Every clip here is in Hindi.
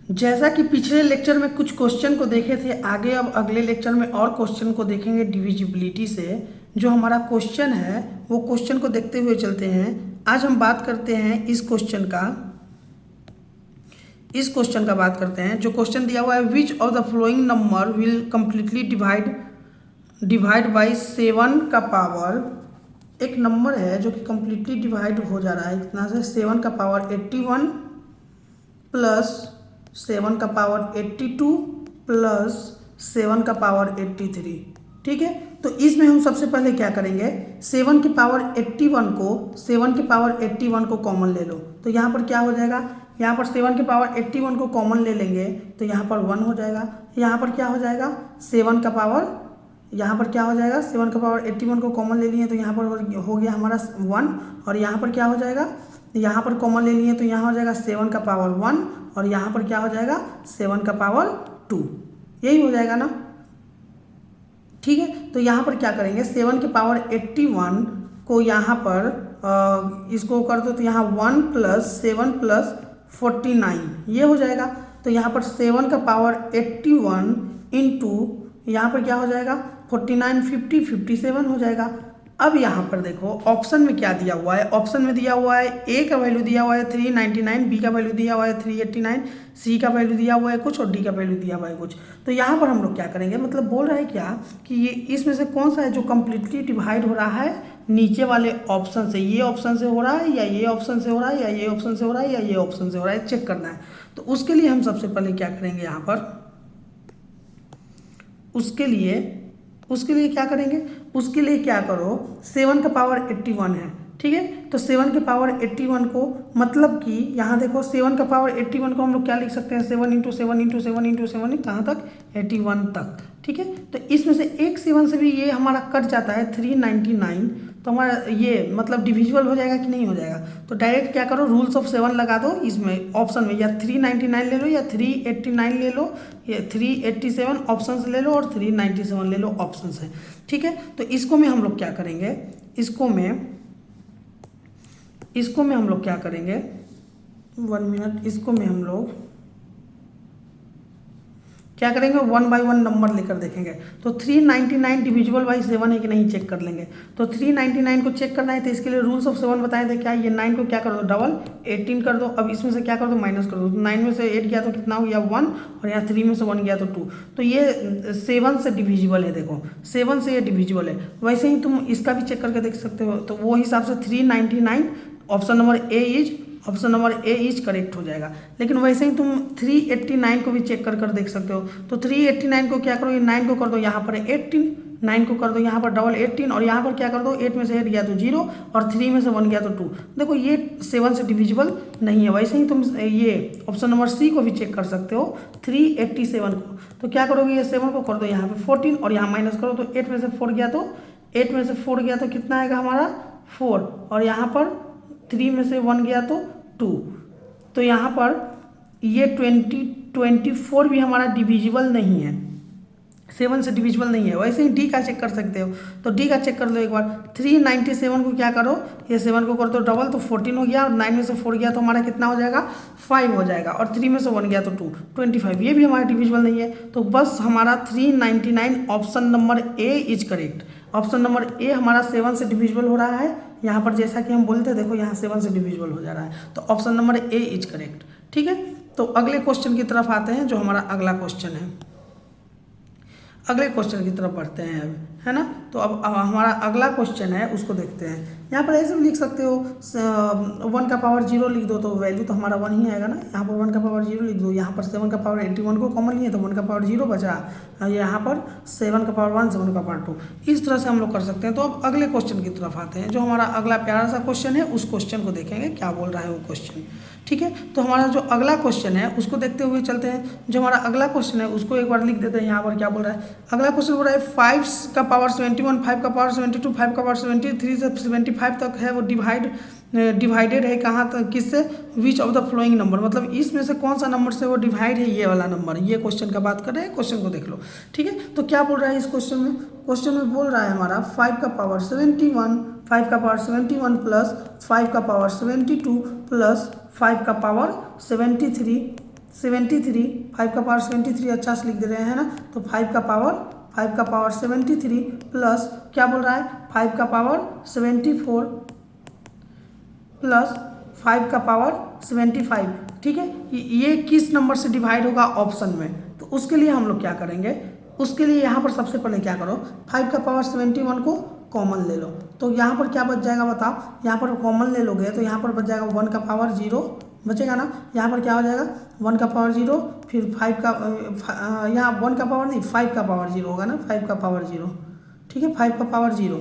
जैसा कि पिछले लेक्चर में कुछ क्वेश्चन को देखे थे, आगे अब अगले लेक्चर में और क्वेश्चन को देखेंगे डिविजिबिलिटी से। जो हमारा क्वेश्चन है वो क्वेश्चन को देखते हुए चलते हैं। आज हम बात करते हैं इस क्वेश्चन का बात करते हैं। जो क्वेश्चन दिया हुआ है, which of the flowing number will completely divide by 7 का पावर। एक नंबर है जो कि कम्प्लीटली डिवाइड हो जा रहा है कितना से, 7 का पावर 81 प्लस 7 का पावर 82 प्लस 7 का पावर 83। ठीक है, तो इसमें हम सबसे पहले क्या करेंगे, 7 की पावर 81 को कॉमन ले लो। तो यहाँ पर क्या हो जाएगा, यहाँ पर 7 की पावर 81 को कॉमन ले लेंगे तो यहाँ पर 1 हो जाएगा। यहाँ पर क्या हो जाएगा, 7 का पावर 81 को कॉमन ले लिए तो यहाँ पर हो गया हमारा 1। और यहाँ पर क्या हो जाएगा, यहाँ पर कॉमन ले लिए तो यहाँ हो जाएगा 7 का पावर 1 और यहाँ पर क्या हो जाएगा 7 का पावर 2। यही हो जाएगा ना। ठीक है, तो यहाँ पर क्या करेंगे, 7 के पावर 81 को यहाँ पर इसको कर दो तो यहाँ 1 प्लस 7 प्लस 49 ये हो जाएगा। तो यहाँ पर 7 का पावर 81 इंटू यहाँ पर क्या हो जाएगा 49 50 57 हो जाएगा। अब यहाँ पर देखो ऑप्शन में क्या दिया हुआ है, ऑप्शन में दिया हुआ है ए का वैल्यू दिया हुआ है 399, बी का वैल्यू दिया हुआ है 389, सी का वैल्यू दिया हुआ है कुछ और डी का वैल्यू दिया हुआ है कुछ। तो यहाँ पर हम लोग क्या करेंगे, मतलब बोल रहा है क्या कि ये इसमें से कौन सा है जो कम्प्लीटली डिवाइड हो रहा है नीचे वाले ऑप्शन से, ये ऑप्शन से हो रहा है या ये ऑप्शन से हो रहा है या ये ऑप्शन से हो रहा है या ये ऑप्शन से हो रहा है, चेक करना है। तो उसके लिए हम सबसे पहले क्या करेंगे, यहाँ पर उसके लिए क्या करेंगे, उसके लिए क्या करो, 7 का पावर 81 है। ठीक है, तो 7 के पावर 81 को मतलब कि यहाँ देखो 7 का पावर 81 को हम लोग क्या लिख सकते हैं, 7 इंटू 7 इंटू 7 इंटू 7 कहाँ तक 81 तक। ठीक है, तो इसमें से एक 7 से भी ये हमारा कट जाता है 399, तो हमारा ये मतलब डिविजिबल हो जाएगा कि नहीं हो जाएगा। तो डायरेक्ट क्या करो, रूल्स ऑफ 7 लगा दो इसमें ऑप्शन में, या 399 ले लो या 389 ले लो या 387 ऑप्शन से ले लो और 397 ले लो ऑप्शन से। ठीक है, तो इसको में हम लोग क्या करेंगे, इसको में हम लोग क्या करेंगे, 1 मिनट, इसको में हम लोग क्या करेंगे, 1 बाई 1 नंबर लेकर देखेंगे। तो 399 डिविजिबल बाई 7 है कि नहीं चेक कर लेंगे। तो 399 को चेक करना है तो इसके लिए रूल्स ऑफ 7 बताए थे क्या, ये 9 को क्या कर दो डबल 18 कर दो। अब इसमें से क्या कर दो माइनस कर दो, 9 में से 8 गया तो कितना हो गया 1 और यहाँ 3 में से 1 गया तो 2। तो ये 7 से डिविजिबल है, देखो 7 से ये डिविजिबल है। वैसे ही तुम इसका भी चेक करके देख सकते हो। तो वो हिसाब से 399 option number A is correct हो जाएगा। लेकिन वैसे ही तुम 389 को भी चेक कर देख सकते हो। तो 389 को क्या करो, ये 9 को कर दो यहाँ पर 18, 9 को कर दो यहाँ पर डबल 18 और यहाँ पर क्या कर दो 8 में से 8 गया तो 0 और 3 में से 1 गया तो 2। देखो ये 7 से डिविजिबल नहीं है। वैसे ही तुम ये ऑप्शन नंबर सी को भी चेक कर सकते हो 387 को। तो क्या करोगे, ये 7 को कर दो यहाँ पे 14 और यहाँ माइनस करो तो 8 में से 4 गया तो कितना आएगा हमारा 4 और यहाँ पर 3 में से 1 गया तो 2। तो यहाँ पर ये 24 भी हमारा डिविजिबल नहीं है, 7 से डिविजिबल नहीं है। वैसे ही डी का चेक कर सकते हो। तो डी का चेक कर लो एक बार, 397 को क्या करो, ये 7 को कर दो डबल तो 14 हो गया और 9 में से 4 गया तो हमारा कितना हो जाएगा 5 हो जाएगा और 3 में से 1 गया तो 2, 25। ये भी हमारा डिविजिबल नहीं है। तो बस हमारा 399 option number A is correct. Option number A हमारा 7 से डिविजिबल हो रहा है। यहाँ पर जैसा कि हम बोलते हैं, देखो यहाँ 7 से डिविजिबल हो जा रहा है। तो option number A is correct. ठीक है, तो अगले क्वेश्चन की तरफ आते हैं जो हमारा अगला क्वेश्चन है। अगले क्वेश्चन की तरफ बढ़ते हैं अब, है ना। तो अब हमारा अगला क्वेश्चन है उसको देखते हैं। यहाँ पर ऐसे भी लिख सकते हो 1 का पावर 0 लिख दो तो वैल्यू तो हमारा 1 ही आएगा ना। यहाँ पर 1 का पावर 0 लिख दो, यहाँ पर 7 का पावर 81 को कॉमन लिए तो 1 का पावर 0 बचा, यहाँ पर 7 का पावर 1 7 का पावर 2। इस तरह से हम लोग कर सकते हैं। तो अब अगले क्वेश्चन की तरफ आते हैं जो हमारा अगला प्यारा सा क्वेश्चन है। उस क्वेश्चन को देखेंगे क्या बोल रहा है वो क्वेश्चन। ठीक है, तो हमारा जो अगला क्वेश्चन है उसको देखते हुए चलते हैं। जो हमारा अगला क्वेश्चन है उसको एक बार लिख देते हैं। यहाँ पर क्या बोल रहा है, अगला क्वेश्चन बोल रहा है 5 का पावर 71, 5 का पावर 72, 5 का पावर 73 से 75 तक है वो डिवाइडेड है कहाँ तक, किससे, which of the flowing number, मतलब इसमें से कौन सा नंबर से वो डिवाइड है, ये वाला नंबर। ये क्वेश्चन का बात कर रहे हैं, क्वेश्चन को देख लो। ठीक है, तो क्या बोल रहा है इस क्वेश्चन में बोल रहा है हमारा 5 का पावर 71, 5 का पावर 71 प्लस 5 का पावर 72 प्लस 5 का पावर 73 73, 5 का पावर 73 अच्छा से लिख दे रहे हैं ना, तो 5 का पावर 73 प्लस क्या बोल रहा है 5 का पावर 74 प्लस 5 का पावर 75, ठीक है। ये किस नंबर से डिवाइड होगा ऑप्शन में, तो उसके लिए हम लोग क्या करेंगे, उसके लिए यहाँ पर सबसे पहले क्या करो 5 का पावर 71 को कॉमन ले लो, तो यहाँ पर क्या बच जाएगा बताओ, यहाँ पर कॉमन ले लोगे तो यहाँ पर बच जाएगा 1 का पावर 0 बचेगा ना, यहाँ पर क्या हो जाएगा 1 का पावर 0, फिर 5 का यहाँ 1 का पावर नहीं 5 का पावर 0 होगा ना, 5 का पावर 0, ठीक है, 5 का पावर 0,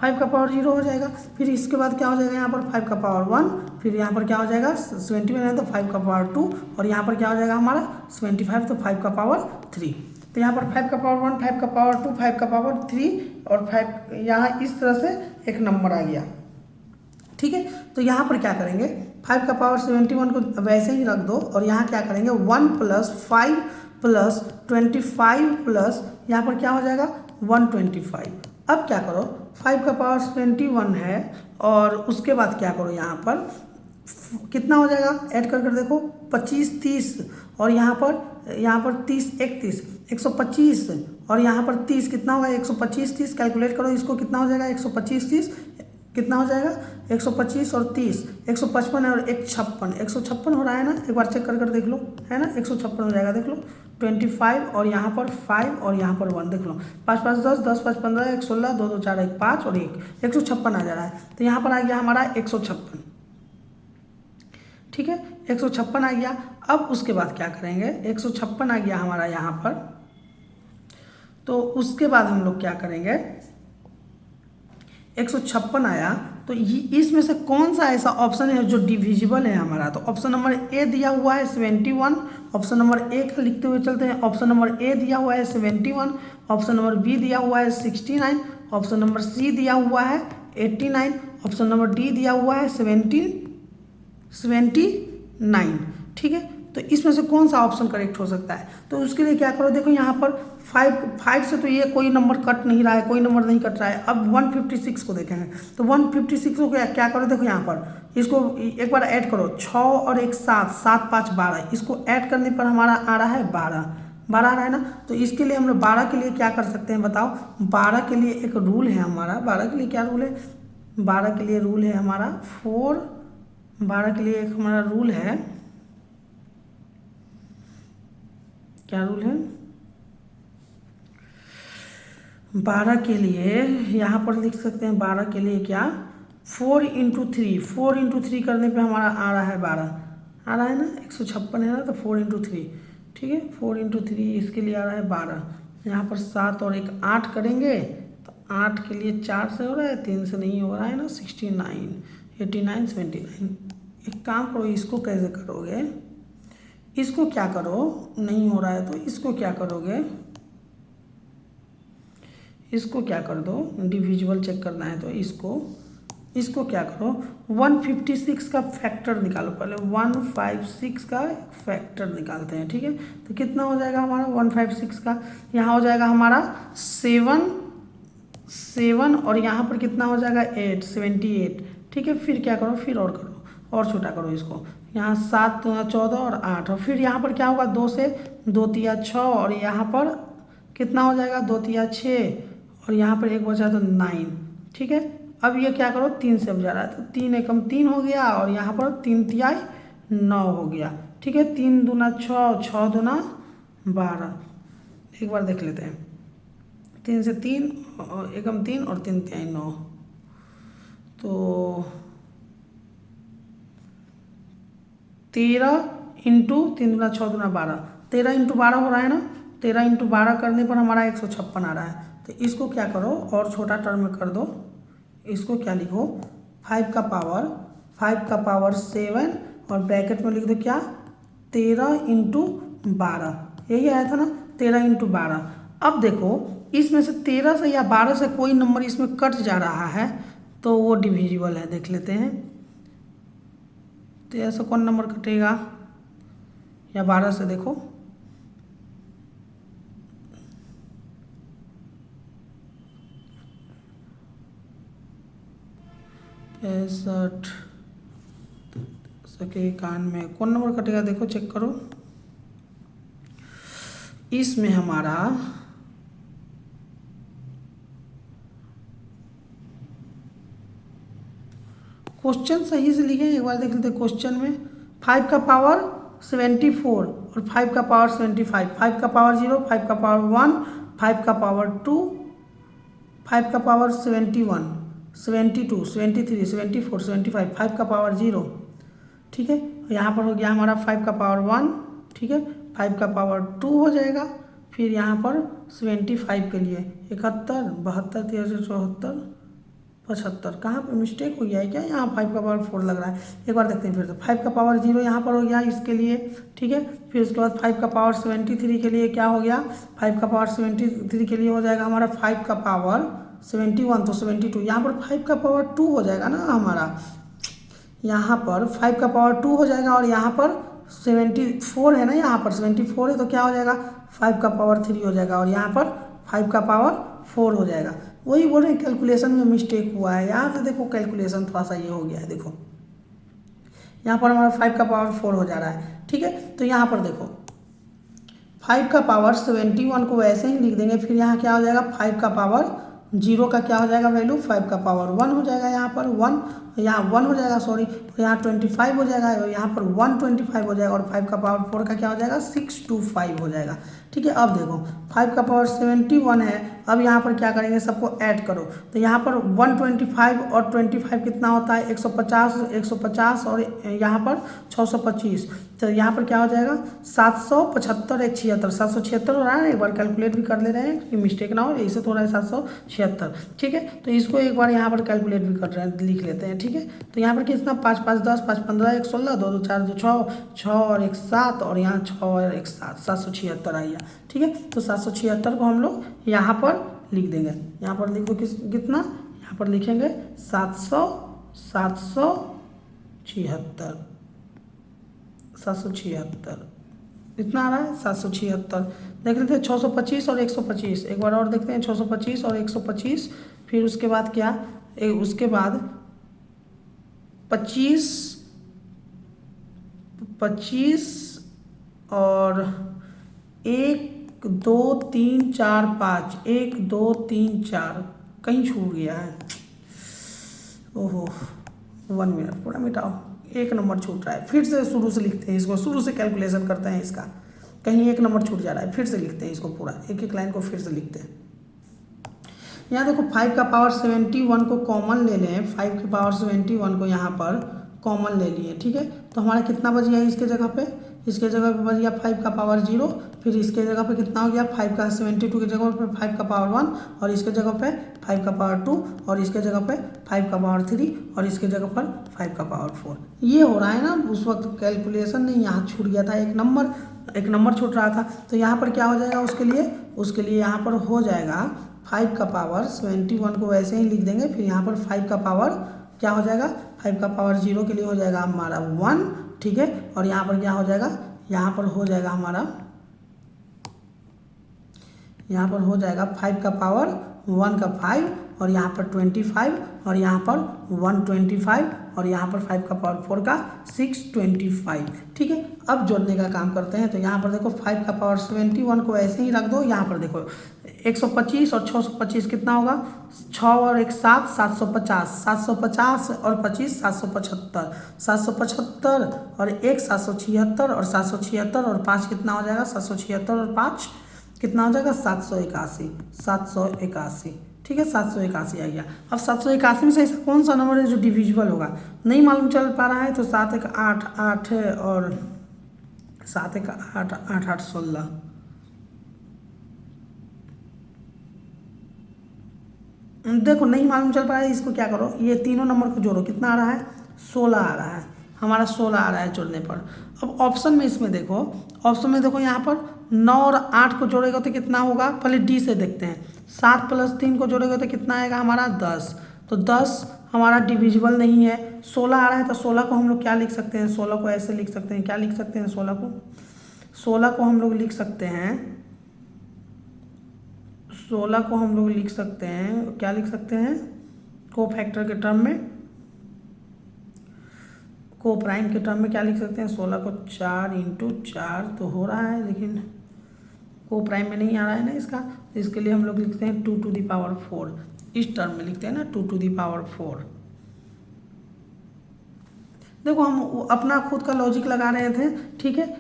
5 का पावर 0 हो जाएगा। फिर इसके बाद क्या हो जाएगा यहाँ पर 5 का पावर 1, फिर यहाँ पर क्या हो जाएगा 71 है तो 5 का पावर 2, और यहाँ पर क्या हो जाएगा हमारा 75 तो 5 का पावर 3, तो यहाँ पर 5 का पावर 1, 5 का पावर 2, 5 का पावर 3 और 5 यहाँ इस तरह से एक नंबर आ गया, ठीक है। तो यहाँ पर क्या करेंगे 5 का पावर 71 को वैसे ही रख दो, और यहाँ क्या करेंगे 1 प्लस 5 प्लस 25 प्लस यहाँ पर क्या हो जाएगा 125। अब क्या करो 5 का पावर 71 है, और उसके बाद क्या करो यहाँ पर कितना हो जाएगा ऐड कर देखो 25 30, और यहाँ पर 30 31 125, और यहाँ पर 30 कितना होगा 125 30 कैलकुलेट करो इसको कितना हो जाएगा 125 30 कितना हो जाएगा 125 और 30 155 और 156 हो रहा है ना, एक बार चेक कर देख लो है ना, 156 हो जाएगा देख लो 25 और यहाँ पर 5 और यहाँ पर 1 देख लो 5 5 10 10 5 15 1 16 2 2 4 1 5 और 156 आ जा रहा है, तो यहाँ पर आ गया हमारा 156, ठीक है 156 आ गया। अब उसके बाद क्या करेंगे 156 आ गया हमारा यहाँ पर, तो उसके बाद हम लोग क्या करेंगे 156 आया, तो इसमें से कौन सा ऐसा ऑप्शन है जो डिविजिबल है हमारा, तो ऑप्शन नंबर ए दिया हुआ है 71, ऑप्शन नंबर ए का लिखते हुए चलते हैं, ऑप्शन नंबर ए दिया हुआ है 71, ऑप्शन नंबर बी दिया हुआ है 69, ऑप्शन नंबर सी दिया हुआ है 89, ऑप्शन नंबर डी दिया हुआ है 79, ठीक है। तो इसमें से कौन सा ऑप्शन करेक्ट हो सकता है, तो उसके लिए क्या करो देखो यहाँ पर 5 से तो ये कोई नंबर कट नहीं रहा है, कोई नंबर नहीं कट रहा है। अब 156 को देखेंगे, तो 156 को क्या करो देखो यहाँ पर इसको एक बार ऐड करो 6 और 1 7 7 5 12, इसको ऐड करने पर हमारा आ रहा है 12 आ रहा है ना, तो इसके लिए हम लोग 12 के लिए क्या कर सकते हैं बताओ, 12 के लिए एक रूल है हमारा, 12 के लिए क्या रूल है, 12 के लिए रूल है हमारा 12 के लिए एक हमारा रूल है, क्या रूल है 12 के लिए यहाँ पर लिख सकते हैं 12 के लिए क्या 4 × 3 करने पे हमारा आ रहा है 12 आ रहा है ना, 156 है ना, तो 4 × 3, ठीक है 4 × 3 इसके लिए आ रहा है 12, यहाँ पर 7 और 1 8 करेंगे, तो 8 के लिए 4 से हो रहा है 3 से नहीं हो रहा है ना, 69 89 79। एक काम करो इसको कैसे करोगे, इसको क्या करो नहीं हो रहा है तो इसको क्या करोगे, इसको क्या कर दो डिविजिबल चेक करना है तो इसको क्या करो 156 का फैक्टर निकालो, पहले 156 का फैक्टर निकालते हैं, ठीक है। तो कितना हो जाएगा हमारा 156 का, यहाँ हो जाएगा हमारा 7 और यहाँ पर कितना हो जाएगा 78, ठीक है। फिर क्या करो फिर और करो और छोटा करो इसको, यहाँ 7 14 और 8, और फिर यहाँ पर क्या होगा 2 से 2 तिया 6, और यहाँ पर कितना हो जाएगा 2 तिया 6, और यहाँ पर एक बचा तो 9, ठीक है। अब ये क्या करो 3 से अब जा रहा है, तो 3 एकम 3 हो गया, और यहाँ पर 3 तिहाई 9 हो गया, ठीक है। 3 दूना 6 6 दूना 12, एक बार देख लेते हैं 3 से 3 एकम 3 और 3 तिहाई 9, तो 13 × 3 दूना 6 दूना 12, 13 × 12 हो रहा है ना, 13 × 12 करने पर हमारा 156 आ रहा है। तो इसको क्या करो और छोटा टर्म में कर दो, इसको क्या लिखो 5 का पावर 7 और ब्रैकेट में लिख दो क्या 13 × 12, यही आया था ना 13 × 12। अब देखो इसमें से 13 से या 12 से कोई नंबर इसमें कट जा रहा है तो वो डिविजिबल है, देख लेते हैं। 13 से कौन नंबर कटेगा या 12 से, देखो 63 91 कौन नंबर कटेगा देखो चेक करो, इसमें हमारा क्वेश्चन सही से लिखे, एक बार देख लेते हैं क्वेश्चन में। 5 का पावर 74 और 5 का पावर 75, 5 का पावर 0, 5 का पावर 1, 5 का पावर 2, 5 का पावर 71, 72, 73, 74, 75, 5 का पावर 0, ठीक है। यहाँ पर हो गया हमारा 5 का पावर 1, ठीक है, 5 का पावर 2 हो जाएगा। फिर यहाँ पर 75 के लिए 71, 72, 73, 74, 75, कहाँ पे मिस्टेक हो गया है क्या? यहाँ 5 का पावर 4 लग रहा है। एक बार देखते हैं फिर से। 5 का पावर 0 यहाँ पर हो गया इसके लिए, ठीक है। फिर उसके बाद 5 का पावर 73 के लिए क्या हो गया? 5 का पावर 73 के लिए हो जाएगा हमारा 5 का पावर 71, तो 72। यहाँ पर 5 का पावर 2 हो जाएगा ना हमारा, यहाँ पर 5 का पावर 2 हो जाएगा और यहाँ पर 74 है ना, यहाँ पर 74 है तो क्या हो जाएगा? 5 का पावर 3 हो जाएगा और यहाँ पर 5 का पावर 4 हो जाएगा। वही बोल रहे हैं कैलकुलेशन में मिस्टेक हुआ है। यहाँ से देखो कैलकुलेशन थोड़ा सा ये हो गया है, देखो यहाँ पर हमारा 5 का पावर 4 हो जा रहा है, ठीक है। तो यहाँ पर देखो 5 का पावर 71 को वैसे ही लिख देंगे। फिर यहाँ क्या हो जाएगा? 5 का पावर 0 का क्या हो जाएगा वैल्यू? 5 का पावर 1 हो जाएगा, यहाँ पर 1, यहाँ 1 हो जाएगा सॉरी, तो यहाँ 25 हो जाएगा और यहाँ पर 125 हो जाएगा और 5 का पावर 4 का क्या हो जाएगा? 625 हो जाएगा, ठीक है। अब देखो 5 का पावर 71 है, अब यहाँ पर क्या करेंगे? सबको ऐड करो, तो यहाँ पर 125 और 25 कितना होता है? 150, 150 और यहाँ पर 625, तो यहाँ पर क्या हो जाएगा? 775, 176, 776 हो रहा है। एक बार कैलकुलेट भी कर ले रहे हैं कि मिस्टेक ना हो, ऐसे तो हो रहा है 776, ठीक है। तो इसको एक बार यहाँ पर कैलकुलेट भी कर रहे हैं, लिख लेते हैं, ठीक है। तो यहाँ पर कितना? 5 5 10, 5 15, 1 16, 2 2 4 2 6, 6 और 1 7 और यहाँ 6 और 1 7, 776 आइए, ठीक है। तो 776 को हम लोग यहाँ पर लिख देंगे। यहाँ पर लिख दो कितना? यहाँ पर लिखेंगे 776 इतना आ रहा है 776। देख लेते हैं 625 और 125, एक बार और देखते हैं 625 और 125। फिर उसके बाद क्या? उसके बाद 25 और 1 2 3 4 5, 1 2 3 4 कहीं छूट गया है, ओहो 1 मिनट, पूरा मिटाओ, 1 नंबर छूट रहा है। फिर से शुरू से लिखते हैं इसको, शुरू से कैलकुलेशन करते हैं इसका, कहीं 1 नंबर छूट जा रहा है। फिर से लिखते हैं इसको पूरा, एक एक लाइन को फिर से लिखते हैं। यहाँ देखो 5 का पावर 71 को कॉमन ले लें, 5 के पावर 71 को यहाँ पर कॉमन ले लिए, ठीक है। तो हमारा कितना बच गया इसके जगह पे? इसके जगह पे बच गया 5 का पावर 0, फिर इसके जगह पे कितना हो गया? 5 का 72 की जगह पे 5 का पावर 1 और इसके जगह पे 5 का पावर 2 और इसके जगह पे 5 का पावर 3 और इसके जगह पर 5 का पावर 4। ये हो रहा है ना, उस वक्त कैलकुलेशन नहीं, यहाँ छूट गया था 1 नंबर छूट रहा था। तो यहाँ पर क्या हो जाएगा उसके लिए यहाँ पर हो जाएगा 5 का पावर 71 को वैसे ही लिख देंगे। फिर यहाँ पर 5 का पावर क्या हो जाएगा? 5 का पावर 0 के लिए हो जाएगा हमारा 1, ठीक है। और यहाँ पर क्या हो जाएगा? यहाँ पर हो जाएगा हमारा, यहाँ पर हो जाएगा 5 का पावर 1 का 5 और यहाँ पर 25 और यहाँ पर 125 और यहाँ पर 5 का पावर 4 का 625, ठीक है। अब जोड़ने का काम करते हैं। तो यहाँ पर देखो 5 का पावर 71 को ऐसे ही रख दो। यहाँ पर देखो 125 और 625 कितना होगा? 6 और 1 7, 750, 750 और 25 775, 775 और 1 776 और 776 और 5 कितना हो जाएगा? 776 और 5 कितना हो जाएगा? 781, 781, ठीक है। 781 आ गया। अब 781 में से ऐसा कौन सा नंबर है जो डिविजिबल होगा? नहीं मालूम चल पा रहा है तो 7 1 8 8 है और 7 1 8 8 8 16। देखो नहीं मालूम चल पा रहा है, इसको क्या करो, ये तीनों नंबर को जोड़ो, कितना आ रहा है? 16 आ रहा है, हमारा 16 आ रहा है जोड़ने पर। अब ऑप्शन में इसमें देखो, ऑप्शन में देखो यहाँ पर 9 और 8 को जोड़ेगा तो कितना होगा? पहले डी से देखते हैं। 7 + 3 को जोड़ेगा तो कितना आएगा हमारा? 10। तो 10 हमारा डिविजिबल नहीं है। 16 आ रहा है तो 16 को हम लोग क्या लिख सकते हैं? 16 को ऐसे लिख सकते हैं, क्या लिख सकते हैं? 16 को हम लोग लिख सकते हैं, 16 को हम लोग लिख सकते हैं, क्या लिख सकते हैं? को फैक्टर के टर्म में, को प्राइम के टर्म में क्या लिख सकते हैं? 16 को 4 × 4 तो हो रहा है, लेकिन को प्राइम में नहीं आ रहा है ना इसका, तो इसके लिए हम लोग लिखते हैं 2 to the power 4, इस टर्म में लिखते हैं ना 2 to the power 4। देखो हम अपना खुद का लॉजिक लगा रहे थे, ठीक है,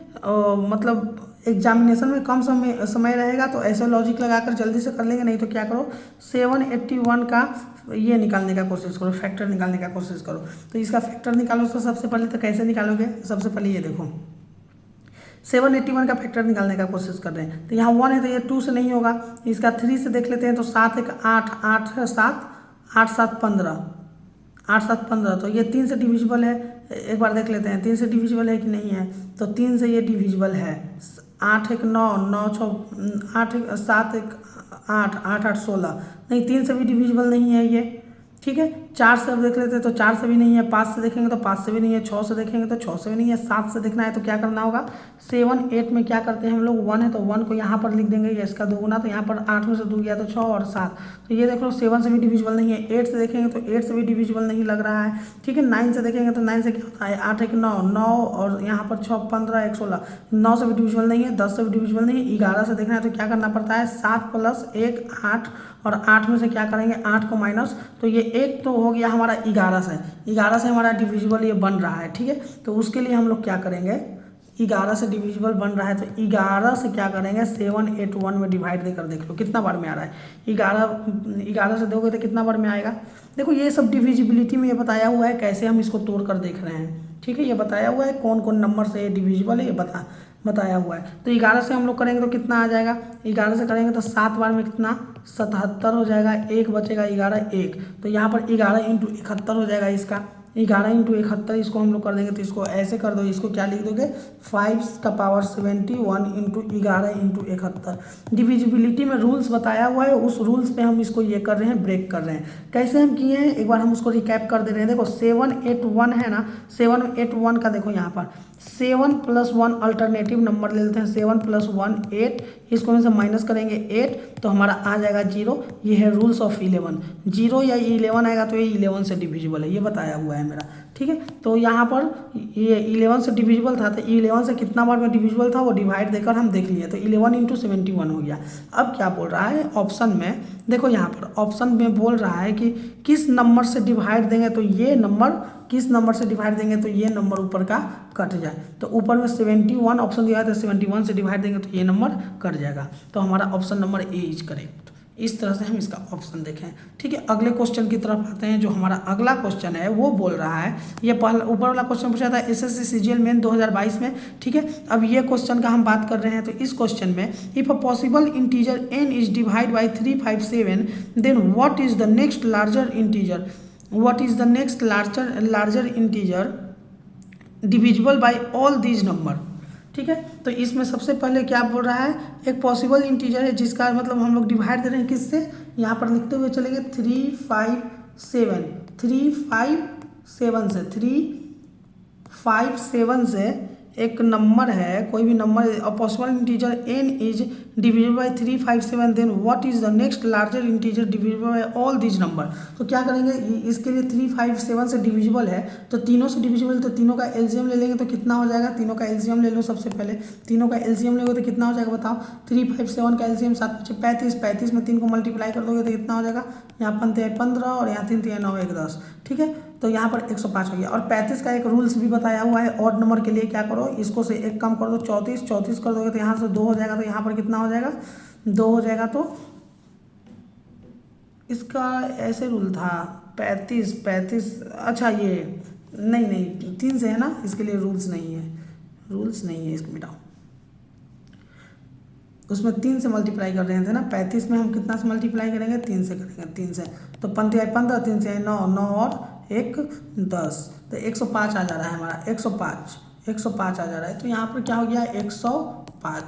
मतलब एग्जामिनेशन में कम समय रहेगा तो ऐसे लॉजिक लगाकर जल्दी से कर लेंगे, नहीं तो क्या करो 781 का ये निकालने का कोशिश करो, फैक्टर निकालने का कोशिश करो। तो इसका फैक्टर निकालो, तो सबसे पहले तो कैसे निकालोगे, सबसे पहले ये देखो 781 का फैक्टर निकालने का कोशिश कर रहे हैं, तो यहाँ 1 है तो ये 2 से नहीं होगा, इसका 3 से देख लेते हैं, तो 7 1 8, 8 है 7, 8 7 15, 8 7 15, तो ये 3 से डिविजिबल है। एक बार देख लेते हैं 3 से डिविजिबल है कि नहीं है, तो 3 से ये डिविजिबल है। 8 1 9, 9 6 8 7 1 8, 8 8 16, नहीं 3 से भी डिविजिबल नहीं है ये, ठीक है। 4 से अब देख लेते हैं, तो 4 से भी नहीं है, 5 से देखेंगे तो 5 से भी नहीं है, 6 से देखेंगे तो 6 से भी नहीं है, 7 से देखना है तो क्या करना होगा 7 8 में क्या करते हैं हम लोग 1 है तो 1 को यहाँ पर लिख देंगे, ये इसका दोगुना, तो यहाँ पर 8 में से 2 गया तो 6 और 7, तो ये देख लो 7 से भी डिविजिबल नहीं है। 8 से देखेंगे तो 8 से भी डिविजिबल नहीं लग रहा है, ठीक है। 9 से देखेंगे तो 9 से क्या होता है 8 1 9, 9 और यहाँ पर 6 15 1 16, 9 से भी डिविजिबल नहीं है, 10 से भी डिविजिबल नहीं है। 11 से देखना है तो क्या करना पड़ता है 7 + 1 8, और 8 में से क्या करेंगे 8 को माइनस, तो ये 1 तो हो गया हमारा 11 से, 11 से हमारा डिविजिबल ये बन रहा है, ठीक है। तो उसके लिए हम लोग क्या करेंगे 11 से डिविजिबल बन रहा है, तो 11 से क्या करेंगे 781 में डिवाइड देकर देख लो कितना बार में आ रहा है। 11 से दोगे तो कितना बार में आएगा। देखो ये सब डिविजिबिलिटी में ये बताया हुआ है, कैसे हम इसको तोड़ कर देख रहे हैं, ठीक है। ये बताया हुआ है कौन कौन नंबर से ये डिविजिबल है, ये बताया हुआ है। तो 11 से हम लोग करेंगे तो कितना आ जाएगा, 11 से करेंगे तो 7 बार में कितना 77 हो जाएगा, 1 बचेगा 11 1, तो यहाँ पर 11 × 71 हो जाएगा इसका। 11 × 71 इसको हम लोग कर देंगे, तो इसको ऐसे कर दो, इसको क्या लिख दोगे 5 का पावर 71 × 11 × 71। डिविजिबिलिटी में रूल्स बताया हुआ है, उस रूल्स पे हम इसको ये कर रहे हैं, ब्रेक कर रहे हैं। कैसे हम किए हैं एक बार हम उसको रिकैप कर दे रहे हैं। देखो 781 है ना, 781 का देखो यहाँ पर 7 + 1 अल्टरनेटिव नंबर ले लेते हैं, 7 + 1 8, इसको में से माइनस करेंगे 8 तो हमारा आ जाएगा 0। ये है रूल्स ऑफ 11, 0 या 11 आएगा तो ये 11 से डिविजिबल है, ये बताया हुआ है मेरा, ठीक है। तो यहाँ पर ये 11 से डिविजिबल था, तो 11 से कितना बार में डिविजिबल था वो डिवाइड देकर हम देख लिए, तो 11 × 71 हो गया। अब क्या बोल रहा है ऑप्शन में, देखो यहाँ पर ऑप्शन में बोल रहा है कि किस नंबर से डिवाइड देंगे तो ये नंबर, किस नंबर से डिवाइड देंगे तो ये नंबर ऊपर का कट जाए। तो ऊपर में 71 ऑप्शन दिया है, तो 71 से डिवाइड देंगे तो ये नंबर कट जाएगा। तो हमारा option number A is correct. इस तरह से हम इसका ऑप्शन देखें, ठीक है। अगले क्वेश्चन की तरफ आते हैं। जो हमारा अगला क्वेश्चन है वो बोल रहा है, ये पहला ऊपर वाला क्वेश्चन पूछा था एसएससी सीजीएल मेन 2022 में, ठीक है। अब ये क्वेश्चन का हम बात कर रहे हैं, तो इस क्वेश्चन में if a possible integer n is divide by 357 then what is the next larger integer, what is the next larger integer divisible by all these number, ठीक है। तो इसमें सबसे पहले क्या बोल रहा है, एक पॉसिबल इंटीजर है जिसका मतलब हम लोग डिवाइड दे रहे हैं किससे, यहाँ पर लिखते हुए चलेंगे 357 से एक नंबर है, कोई भी number, possible integer n is divisible by 357 then what is the next larger integer divisible by all this number. तो क्या करेंगे इसके लिए 357 से डिविजिबल है तो तीनों से डिविजिबल, तो तीनों का एलसीएम ले लेंगे तो कितना हो जाएगा, तीनों का एलसीएम ले लो सबसे पहले, तीनों का एलसीएम लोगे तो कितना हो जाएगा बताओ। 357 का एलसीएम 7 × 35, 35 में 3 को मल्टीप्लाई कर दोगे तो कितना हो जाएगा, यहाँ 15 और यहाँ 3 3 9 1 10, ठीक है। तो यहाँ पर 105 हो गया। और 35 का एक रूल्स भी बताया हुआ है, ऑड नंबर के लिए क्या करो, इसको से एक कम कर दो, 34 कर दोगे तो यहाँ से 2 हो जाएगा, तो यहाँ पर कितना हो जाएगा 2 हो जाएगा। तो इसका ऐसे रूल था 35, अच्छा ये नहीं 3 से है ना, इसके लिए रूल्स नहीं है, इसको मिटाओ। उसमें 3 से मल्टीप्लाई कर रहे थे ना, 35 में हम कितना से मल्टीप्लाई करेंगे 3 से करेंगे, 3 से तो 15 3 से 9 और 1 10, तो 105 आ जा रहा है हमारा, 105 आ जा रहा है। तो यहाँ पर क्या हो गया 105,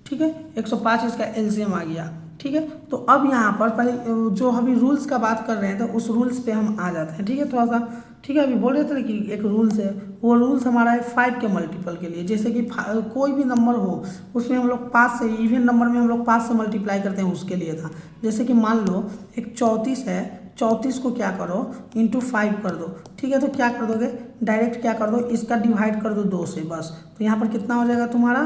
ठीक है, 105 इसका एलसीएम आ गया, ठीक है। तो अब यहाँ पर पहले जो अभी रूल्स का बात कर रहे हैं तो उस रूल्स पे हम आ जाते हैं, ठीक है, थोड़ा सा, ठीक है। अभी बोल रहे थे ना कि एक रूल्स है, वो रूल्स हमारा है 5 के मल्टीपल के लिए। जैसे कि कोई भी नंबर हो उसमें हम लोग 5 से, इवन नंबर में हम लोग 5 से मल्टीप्लाई करते हैं, उसके लिए था। जैसे कि मान लो एक 34 है, 34 को क्या करो × 5 कर दो, ठीक है। तो क्या कर दोगे डायरेक्ट क्या कर दो, इसका डिवाइड कर दो 2 से बस, तो यहाँ पर कितना हो जाएगा तुम्हारा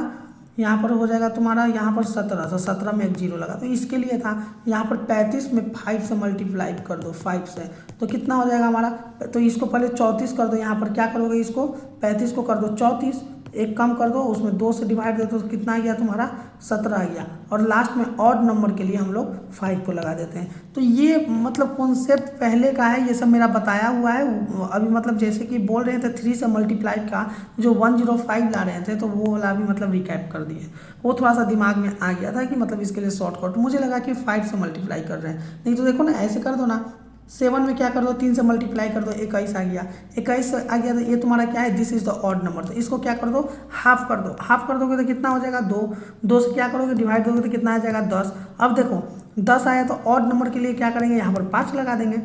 यहाँ पर हो जाएगा तुम्हारा यहाँ पर 17, तो 17 में एक जीरो लगा, तो इसके लिए था यहाँ पर 35 में 5 से मल्टीप्लाई कर दो, 5 से, तो कितना हो जाएगा हमारा, तो इसको पहले 34 कर दो, यहाँ पर क्या करोगे, इसको 35 को कर दो 34, एक कम कर दो, उसमें 2 से डिवाइड दे दो, तो कितना आ गया तुम्हारा 17 आ गया, और लास्ट में ऑड नंबर के लिए हम लोग 5 को लगा देते हैं। तो ये मतलब कॉन्सेप्ट पहले का है, ये सब मेरा बताया हुआ है। अभी मतलब जैसे कि बोल रहे थे 3 से मल्टीप्लाई का जो 105 ला रहे थे, तो वो वाला अभी मतलब रिकैप कर दिए, वो थोड़ा सा दिमाग में आ गया था कि मतलब इसके लिए शॉर्टकट, मुझे लगा कि 5 से मल्टीप्लाई कर रहे हैं, नहीं तो देखो ना ऐसे कर दो ना, 7 में क्या कर दो, 3 से मल्टीप्लाई कर दो, 21 आ गया, 21 आ गया, तो ये तुम्हारा क्या है, this is the odd number, तो इसको क्या कर दो, हाफ कर दो, हाफ कर दोगे तो कितना हो जाएगा 2, 2 से क्या करोगे डिवाइड दोगे तो कितना आ जाएगा 10। अब देखो 10 आया तो ऑड नंबर के लिए क्या करेंगे, यहाँ पर 5 लगा देंगे,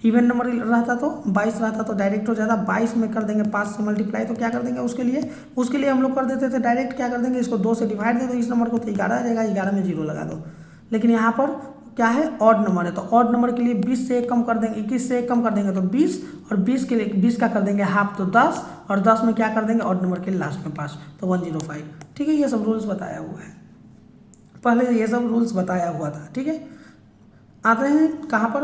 इवन नंबर रहता तो 22 रहता तो डायरेक्ट हो जाता, 22 में कर देंगे 5 से मल्टीप्लाई, तो क्या कर देंगे उसके लिए हम लोग कर देते थे डायरेक्ट, क्या कर देंगे, इसको 2 से डिवाइड दे दो इस नंबर को, तो 11 आ जाएगा, 11 में 0 लगा दो। लेकिन यहाँ पर क्या है, ऑड नंबर है, तो ऑड नंबर के लिए 20 से 1 कम कर देंगे, 21 से 1 कम कर देंगे तो 20, और 20 के लिए 20 का कर देंगे हाफ, तो 10, और 10 में क्या कर देंगे, ऑड नंबर के लास्ट में 5, तो 105। ठीक है, ये सब रूल्स बताया हुआ है, पहले ये सब रूल्स बताया हुआ था। ठीक है, आते हैं कहाँ पर,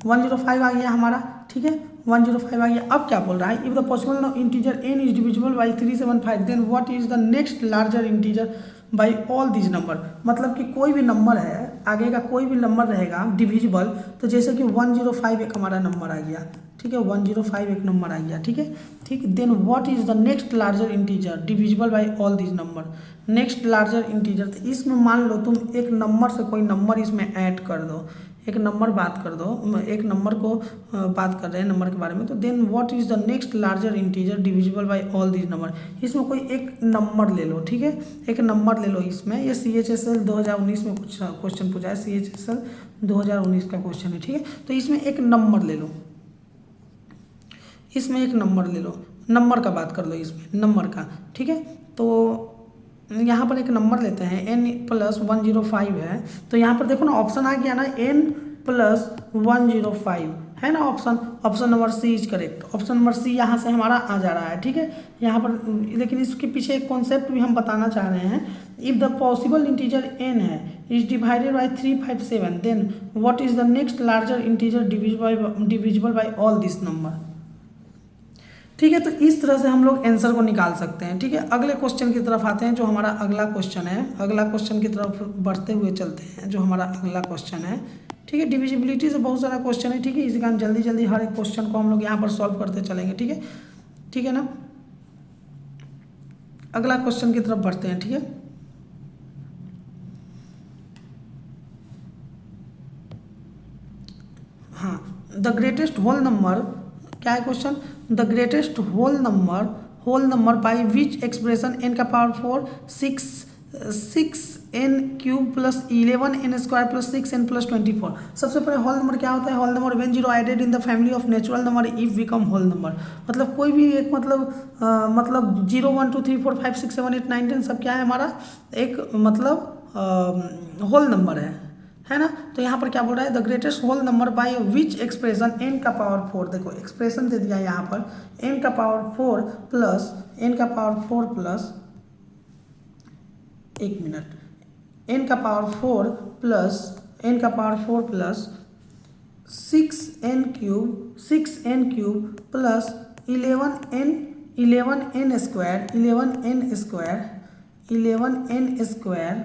105 आ गया हमारा। ठीक है, 105 आ गया। अब क्या बोल रहा है, if the possible integer n is divisible by 375 then what is the next larger integer by all this number. मतलब कि कोई भी नंबर है, आगे का कोई भी नंबर रहेगा डिविजिबल, तो जैसे कि 105 एक हमारा नंबर आ गया, ठीक है, 105 एक नंबर आ गया, ठीक है, ठीक, then what is the next larger integer divisible by all this number. Next larger integer, तो इसमें मान लो तुम एक नंबर से कोई नंबर इसमें ऐड कर दो, एक नंबर बात कर दो, एक नंबर को बात कर रहे हैं नंबर के बारे में, तो then what is the next larger integer divisible by all this number. इसमें कोई एक नंबर ले लो, ठीक है, एक नंबर ले लो इसमें, ये CHSL 2019 में कुछ क्वेश्चन पूछा है, CHSL 2019 का क्वेश्चन है, ठीक है, तो इसमें एक नंबर ले लो, इसमें एक नंबर ले लो, नंबर का बात कर लो इसमें, नंबर का, ठीक है, तो यहाँ पर एक नंबर लेते हैं n+105 है, तो यहाँ पर देखो ना ऑप्शन आ गया ना n+105 है ना, option number C is correct, option number C यहाँ से हमारा आ जा रहा है। ठीक है, यहाँ पर लेकिन इसके पीछे एक कॉन्सेप्ट भी हम बताना चाह रहे हैं, if the possible integer n है is divided by 357 then what is the next larger integer divisible by all this number. ठीक है, तो इस तरह से हम लोग आंसर को निकाल सकते हैं। ठीक है, अगले क्वेश्चन की तरफ आते हैं, जो हमारा अगला क्वेश्चन है, अगला क्वेश्चन की तरफ बढ़ते हुए चलते हैं, जो हमारा अगला क्वेश्चन है। ठीक है, डिविजिबिलिटी से बहुत सारा क्वेश्चन है, ठीक है, इसी कारण जल्दी जल्दी हर एक क्वेश्चन को हम लोग यहाँ पर सॉल्व करते चलेंगे। ठीक है, ठीक है ना, अगला क्वेश्चन की तरफ बढ़ते हैं। ठीक है, हाँ, द ग्रेटेस्ट होल नंबर, क्या है question, the greatest whole number by which expression n का power 4 6n³ plus 11n² plus 6n+24। सबसे पहले होल नंबर क्या होता है, whole number when zero added in the family of natural number if become whole number. मतलब कोई भी एक मतलब 0 1 2 3 4 5 6 7 8 9 10 सब क्या है हमारा एक मतलब होल नंबर है ना। तो यहाँ पर क्या बोल रहा है, the greatest whole number by which expression n का पावर 4, देखो एक्सप्रेशन दे दिया यहाँ पर n का पावर 4 प्लस एक मिनट, n का power 4 plus 6n³ plus 11n²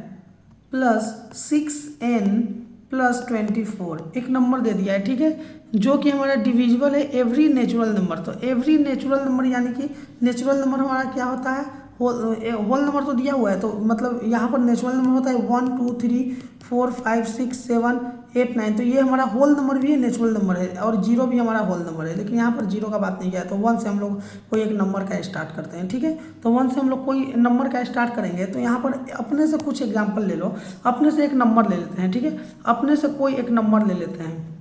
plus 6n+24 एक नंबर दे दिया है। ठीक है, जो कि हमारा डिविजिबल है एवरी नेचुरल नंबर। तो एवरी नेचुरल नंबर यानी कि नेचुरल नंबर हमारा क्या होता है, होल नंबर तो दिया हुआ है, तो मतलब यहाँ पर नेचुरल नंबर होता है 1 2 3 4 5 6 7 8 9, तो ये हमारा होल नंबर भी है, नेचुरल नंबर है, और 0 भी हमारा होल नंबर है। लेकिन यहाँ पर 0 का बात नहीं किया है, तो 1 से हम लोग कोई एक नंबर का स्टार्ट करते हैं। ठीक है, तो 1 से हम लोग कोई नंबर का स्टार्ट करेंगे, तो यहाँ पर अपने से कुछ एग्जाम्पल ले लो, अपने से एक नंबर ले लेते हैं। ठीक है, अपने से कोई एक नंबर ले लेते हैं,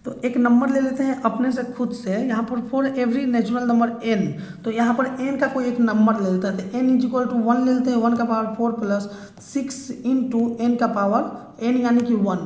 तो एक नंबर ले लेते हैं अपने से खुद से, यहाँ पर for every natural number n, तो यहाँ पर n का कोई एक नंबर ले लेते हैं, n = 1 ले लेते हैं, 1 का पावर 4 प्लस 6 इंटू n का पावर n यानी कि 1,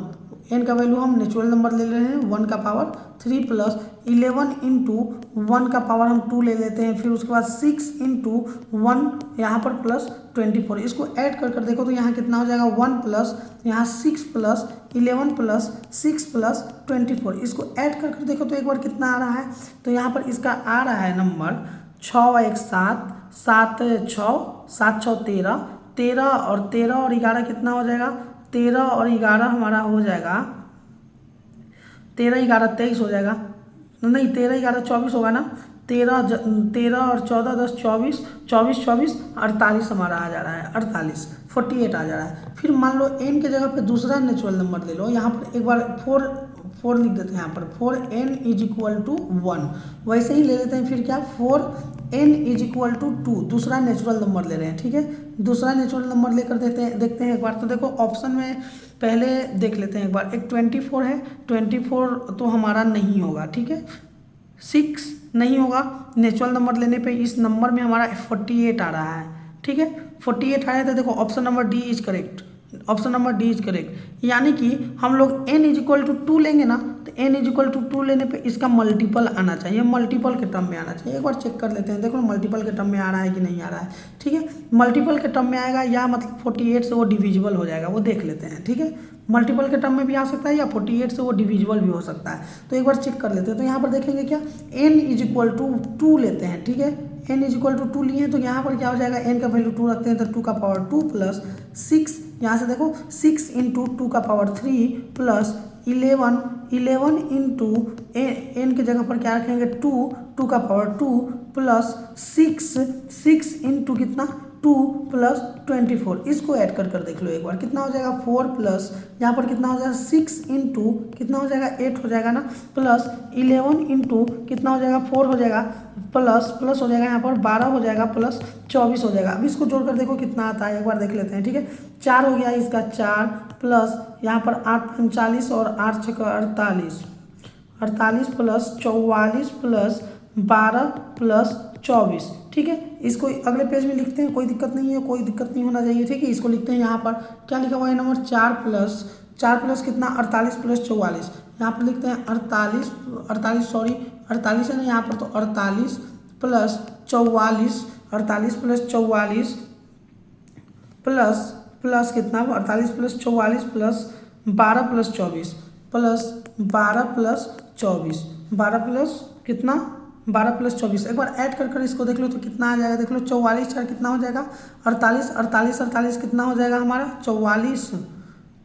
n का वैल्यू हम नेचुरल नंबर ले रहे हैं 1 का पावर 3 प्लस 11 इंटू 1 का पावर हम 2 ले लेते हैं, फिर उसके बाद 6 इंटू 1 यहाँ पर प्लस 24। इसको ऐड कर कर देखो तो यहाँ कितना हो जाएगा 1 प्लस यहाँ 6 प्लस 11 प्लस 6 प्लस 24। इसको ऐड कर कर देखो तो एक बार कितना आ रहा है, तो यहाँ पर इसका आ रहा है नंबर 6 1 7 7 6 7 6 13 13 और 13 और 11 कितना हो जाएगा 13 और 11 हमारा हो जाएगा 13 11 23 हो जाएगा, नहीं 13 11 24 होगा ना, 13 और 14 10 24 24 24 48 हमारा आ जा रहा है, 48 आ जा रहा है। फिर मान लो n के जगह पे दूसरा नेचुरल नंबर ले लो, यहाँ पर एक बार 4 लिख देते हैं, यहाँ पर 4n इज इक्वल टू 1, वैसे ही ले लेते हैं। फिर क्या 4n इज इक्वल टू 2 दूसरा नेचुरल नंबर ले रहे हैं, ठीक है। दूसरा नेचुरल नंबर लेकर देखते हैं एक बार। तो देखो ऑप्शन में पहले देख लेते हैं एक बार, एक 24 है, 24 तो हमारा नहीं होगा, ठीक है। 6 नहीं होगा, नेचुरल नंबर लेने पे इस नंबर में हमारा 48 आ रहा है, ठीक है। 48 आया तो देखो option number D is correct, option number D is correct. यानी कि हम लोग n इज इक्वल टू 2 लेंगे ना, तो n इज इक्वल टू 2 लेने पे इसका मल्टीपल आना चाहिए, मल्टीपल के टर्म में आना चाहिए। एक बार चेक कर लेते हैं, देखो मल्टीपल के टर्म में आ रहा है कि नहीं आ रहा है, ठीक है। मल्टीपल के टर्म में आएगा या मतलब 48 से वो डिविजिबल हो जाएगा, वो देख लेते हैं, ठीक है। मल्टीपल के टर्म में भी आ सकता है या 48 से वो डिविजिबल भी हो सकता है, तो एक बार चेक कर लेते हैं। तो यहाँ पर देखेंगे क्या n इज इक्वल टू 2 लेते हैं, ठीक है। n इज इक्वल टू 2 लिए हैं तो यहाँ पर क्या हो जाएगा, n का वैल्यू 2 रखते हैं तो 2 का पावर 2 प्लस 6, यहाँ से देखो 6 इंटू 2 का पावर 3 प्लस 11 इंटू n की जगह पर क्या रखेंगे 2 का पावर 2 प्लस 6 इंटू कितना 2 प्लस 24। इसको ऐड कर देख लो एक बार, कितना हो जाएगा 4 प्लस यहाँ पर कितना हो जाएगा 6 इंटू कितना हो जाएगा 8 हो जाएगा ना, प्लस 11 इंटू कितना हो जाएगा 4 हो जाएगा, प्लस हो जाएगा यहाँ पर 12 हो जाएगा, प्लस 24 हो जाएगा। अब इसको जोड़कर देखो कितना आता है, एक बार देख लेते हैं, ठीक है। 4 हो गया इसका 4 प्लस यहाँ पर 8 39 और 8 6 48 प्लस 44 प्लस 12 प्लस 24, ठीक है। इसको अगले पेज में लिखते हैं, कोई दिक्कत नहीं है, कोई दिक्कत नहीं होना चाहिए, ठीक है। इसको लिखते हैं यहाँ पर क्या लिखा हुआ है नंबर 4 प्लस कितना 48 प्लस 44, यहाँ पर लिखते हैं 48 है ना यहाँ पर, तो 48 प्लस 44 48 प्लस 44 प्लस कितना 48 plus 44 plus 12 plus 24 plus 12 plus 24 12 plus कितना 12 प्लस 24। एक बार ऐड कर इसको देख लो तो कितना आ जाएगा, देख लो 44 4 कितना हो जाएगा 48 कितना हो जाएगा हमारा 44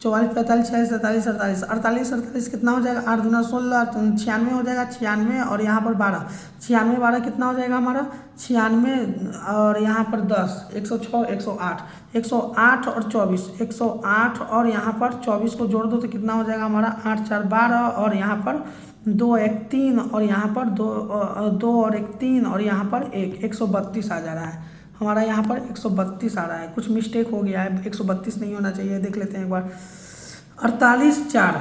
45 46 47 48 कितना हो जाएगा 8 दूना 16 96 हो जाएगा 96 और यहाँ पर 12 कितना हो जाएगा हमारा 96 और यहाँ पर 10 106 108 और 24 108 और यहाँ पर 24 को जोड़ दो तो कितना हो जाएगा हमारा 8 4 12 और यहाँ पर 2 1 3 और यहाँ पर 2 और 1 3 और यहाँ पर 132 आ जा रहा है हमारा, यहाँ पर 132 आ रहा है, कुछ मिस्टेक हो गया है, 132 नहीं होना चाहिए, देख लेते हैं एक बार। 48 4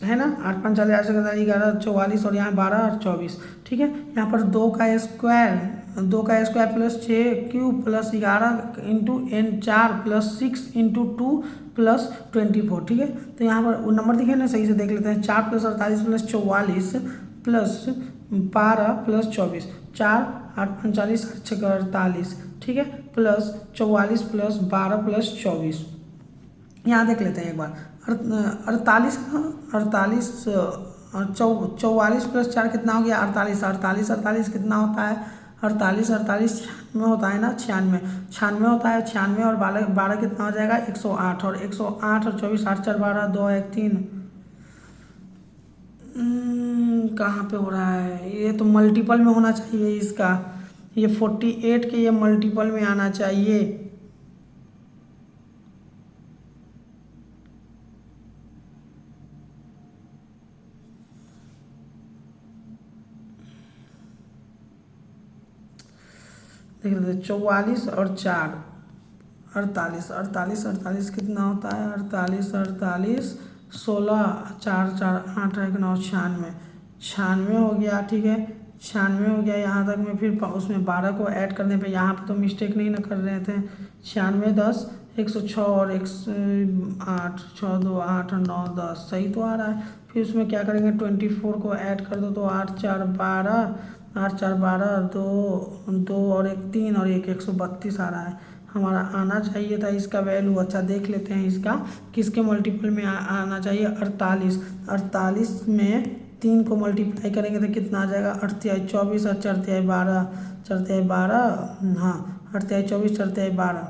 है ना, 8 5 40 11 44 और यहाँ 12 और 24, ठीक है। यहाँ पर 2 का square plus 6 cube plus 11 into n 4 plus 6 into 2 plus 24, ठीक है। तो यहाँ पर वो नंबर दिखे ना, सही से देख लेते हैं। 4 प्लस 48 प्लस 44 प्लस 12 प्लस 24 4 8 45 8 6 48, ठीक है, प्लस 44 प्लस 12 प्लस 24। यहाँ देख लेते हैं एक बार 44 44 प्लस 4 कितना हो गया 48 कितना होता है 48 में होता है ना 96 होता है 96 और 12 कितना हो जाएगा 108 और 24 8 4 12 2 1 3 कहाँ पे हो रहा है, ये तो मल्टीपल में होना चाहिए इसका, ये 48 के ये मल्टीपल में आना चाहिए। देख लेते 44 और 4 48 कितना होता है 48 16 4 4 8 1 9 96 हो गया, ठीक है 96 हो गया यहाँ तक में। फिर उसमें 12 को ऐड करने पे यहाँ पे तो मिस्टेक नहीं ना कर रहे थे, 96 10 106 और 108, 6 2 8 9 10 सही तो आ रहा है। फिर उसमें क्या करेंगे 24 को ऐड कर दो तो 8 4 12, 8 4 12, 2 2 और 1 3 और 132 आ रहा है। हमारा आना चाहिए था इसका वैल्यू। अच्छा देख लेते हैं इसका किसके मल्टीपल में आना चाहिए। 48, 48 में 3 को मल्टीप्लाई करेंगे तो कितना आ जाएगा 38 24 और 4 तिहाई 12, 4 तिहाई 12, हाँ 8 तिहाई 24, 4 तिहाई 12,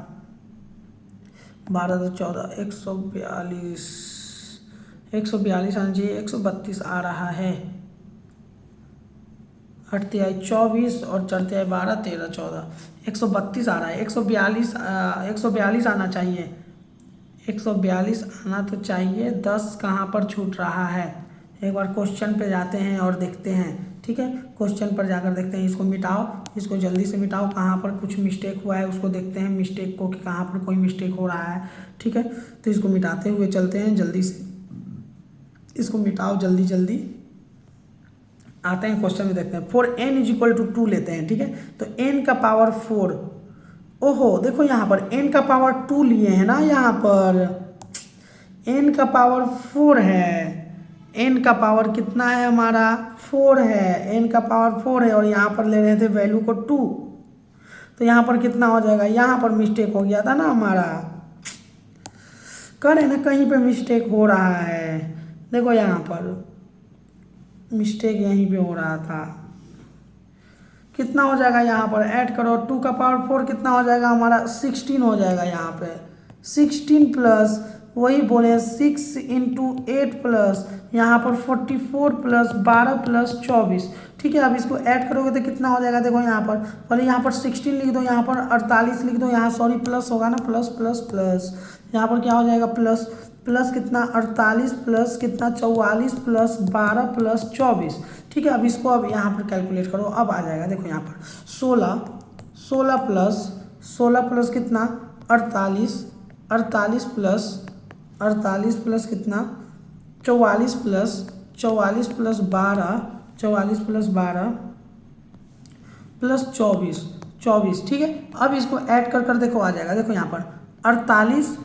12 तो 14, 142, 142 आना चाहिए, 132 आ रहा है। 8 तिहाई 24 और 4 तिहाई 12, 13 14, 132 आ रहा है। 142, 142 आना चाहिए, 142 आना तो चाहिए। 10 कहाँ पर छूट रहा है, एक बार क्वेश्चन पे जाते हैं और देखते हैं। ठीक है, क्वेश्चन पर जाकर देखते हैं। इसको मिटाओ, इसको जल्दी से मिटाओ, कहाँ पर कुछ मिस्टेक हुआ है उसको देखते हैं मिस्टेक को कि कहाँ पर कोई मिस्टेक हो रहा है। ठीक है, तो इसको मिटाते हुए चलते हैं जल्दी से। इसको मिटाओ जल्दी जल्दी, आते हैं क्वेश्चन में देखते हैं। 4n = 2 लेते हैं। ठीक है, तो n का पावर 4, ओहो देखो यहाँ पर n का पावर 2 लिए हैं ना, यहाँ पर n का पावर 4 है। n का पावर कितना है हमारा 4 है, n का पावर 4 है और यहाँ पर ले रहे थे वैल्यू को 2, तो यहाँ पर कितना हो जाएगा। यहाँ पर मिस्टेक हो गया था ना हमारा, करें ना कहीं पे मिस्टेक हो रहा है। देखो यहाँ पर मिस्टेक यहीं पे हो रहा था। कितना हो जाएगा यहाँ पर ऐड करो, 2 का पावर 4 कितना हो जाएगा हमारा 16 हो जाएगा। यहाँ पे 16 प्लस वही बोले 6 × 8 प्लस यहाँ पर 44 प्लस 12 प्लस 24। ठीक है, अब इसको ऐड करोगे तो कितना हो जाएगा। देखो यहाँ पर पहले यहाँ पर 16 लिख दो, यहाँ पर 48 लिख दो, यहाँ सॉरी प्लस होगा ना, प्लस प्लस प्लस यहाँ पर क्या हो जाएगा प्लस प्लस कितना 48 प्लस कितना 44 प्लस 12 प्लस 24। ठीक है, अब इसको अब यहाँ पर कैलकुलेट करो, अब आ जाएगा। देखो यहाँ पर 16 प्लस कितना 48, 48 प्लस कितना 44 प्लस 12, 44 प्लस 12 प्लस 24। ठीक है, अब इसको ऐड कर देखो आ जाएगा। देखो यहाँ पर 48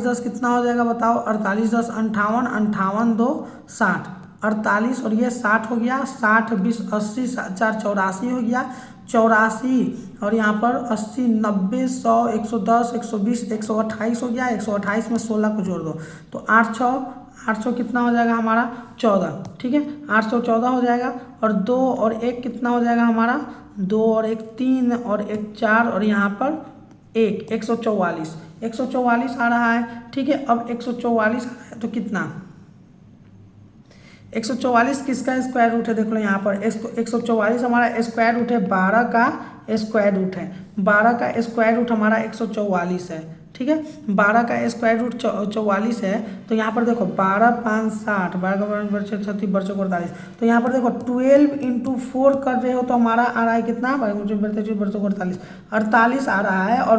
10 कितना हो जाएगा बताओ। 48 10 58, 58 2 60, 48 और ये 60 हो गया, 60 20 80 4 84 हो गया, 84 और यहाँ पर 80 90 100 110 120 128 हो गया। 128 में 16 को जोड़ दो तो 800 कितना हो जाएगा हमारा 14। ठीक है, 814 हो जाएगा और 2 और 1 कितना हो जाएगा हमारा 2 और 1 3 और 1 4 और यहाँ पर 144 आ रहा है। ठीक है, अब 144 आ रहा है तो कितना 144 किसका स्क्वायर रूट है। देख लो यहाँ पर 144 हमारा स्क्वायर रूट है, 12 का स्क्वायर रूट है, 12 का स्क्वायर रूट हमारा 144 है। ठीक है, 12 का स्क्वायर रूट 44 है, तो यहाँ पर देखो 12 5 60, 12 का 36 बच्चों को 48, तो यहाँ पर देखो 12 × 4 कर रहे हो तो हमारा आ रहा है कितना 48 आ रहा है और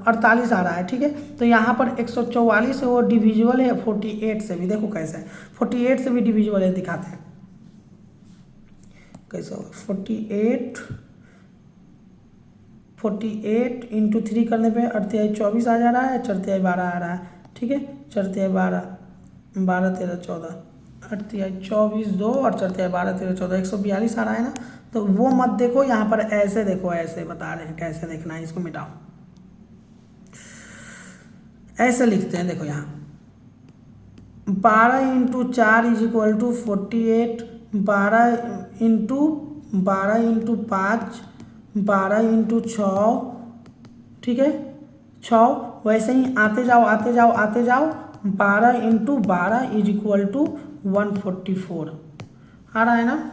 48 आ रहा है। ठीक है, तो यहाँ पर 144 है वो डिविजिबल है 48 से भी, देखो कैसे है 48 से भी डिविजिबल है, दिखाते हैं कैसे होगा। 48 × 3 करने पे 8 24 आ जा रहा है, 4 12 आ रहा है। ठीक है, 4 12 12 13 14, 8 24 2 और 4 12 13 14, 142 आ रहा है ना। तो वो मत देखो, यहाँ पर ऐसे देखो, ऐसे बता रहे हैं कैसे देखना है। इसको मिटाओ, ऐसे लिखते हैं। देखो यहाँ 12 × 4 = 48, 12 × 5 12 × 6। ठीक है, 6 वैसे ही आते जाओ 12 × 12 = 144 आ रहा है ना,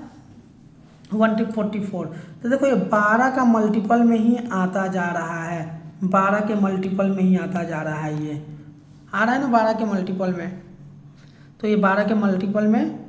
144। तो देखो ये 12 का मल्टीपल में ही आता जा रहा है, 12 के मल्टीपल में ही आता जा रहा है, ये आ रहा है ना 12 के मल्टीपल में। तो ये 12 के मल्टीपल में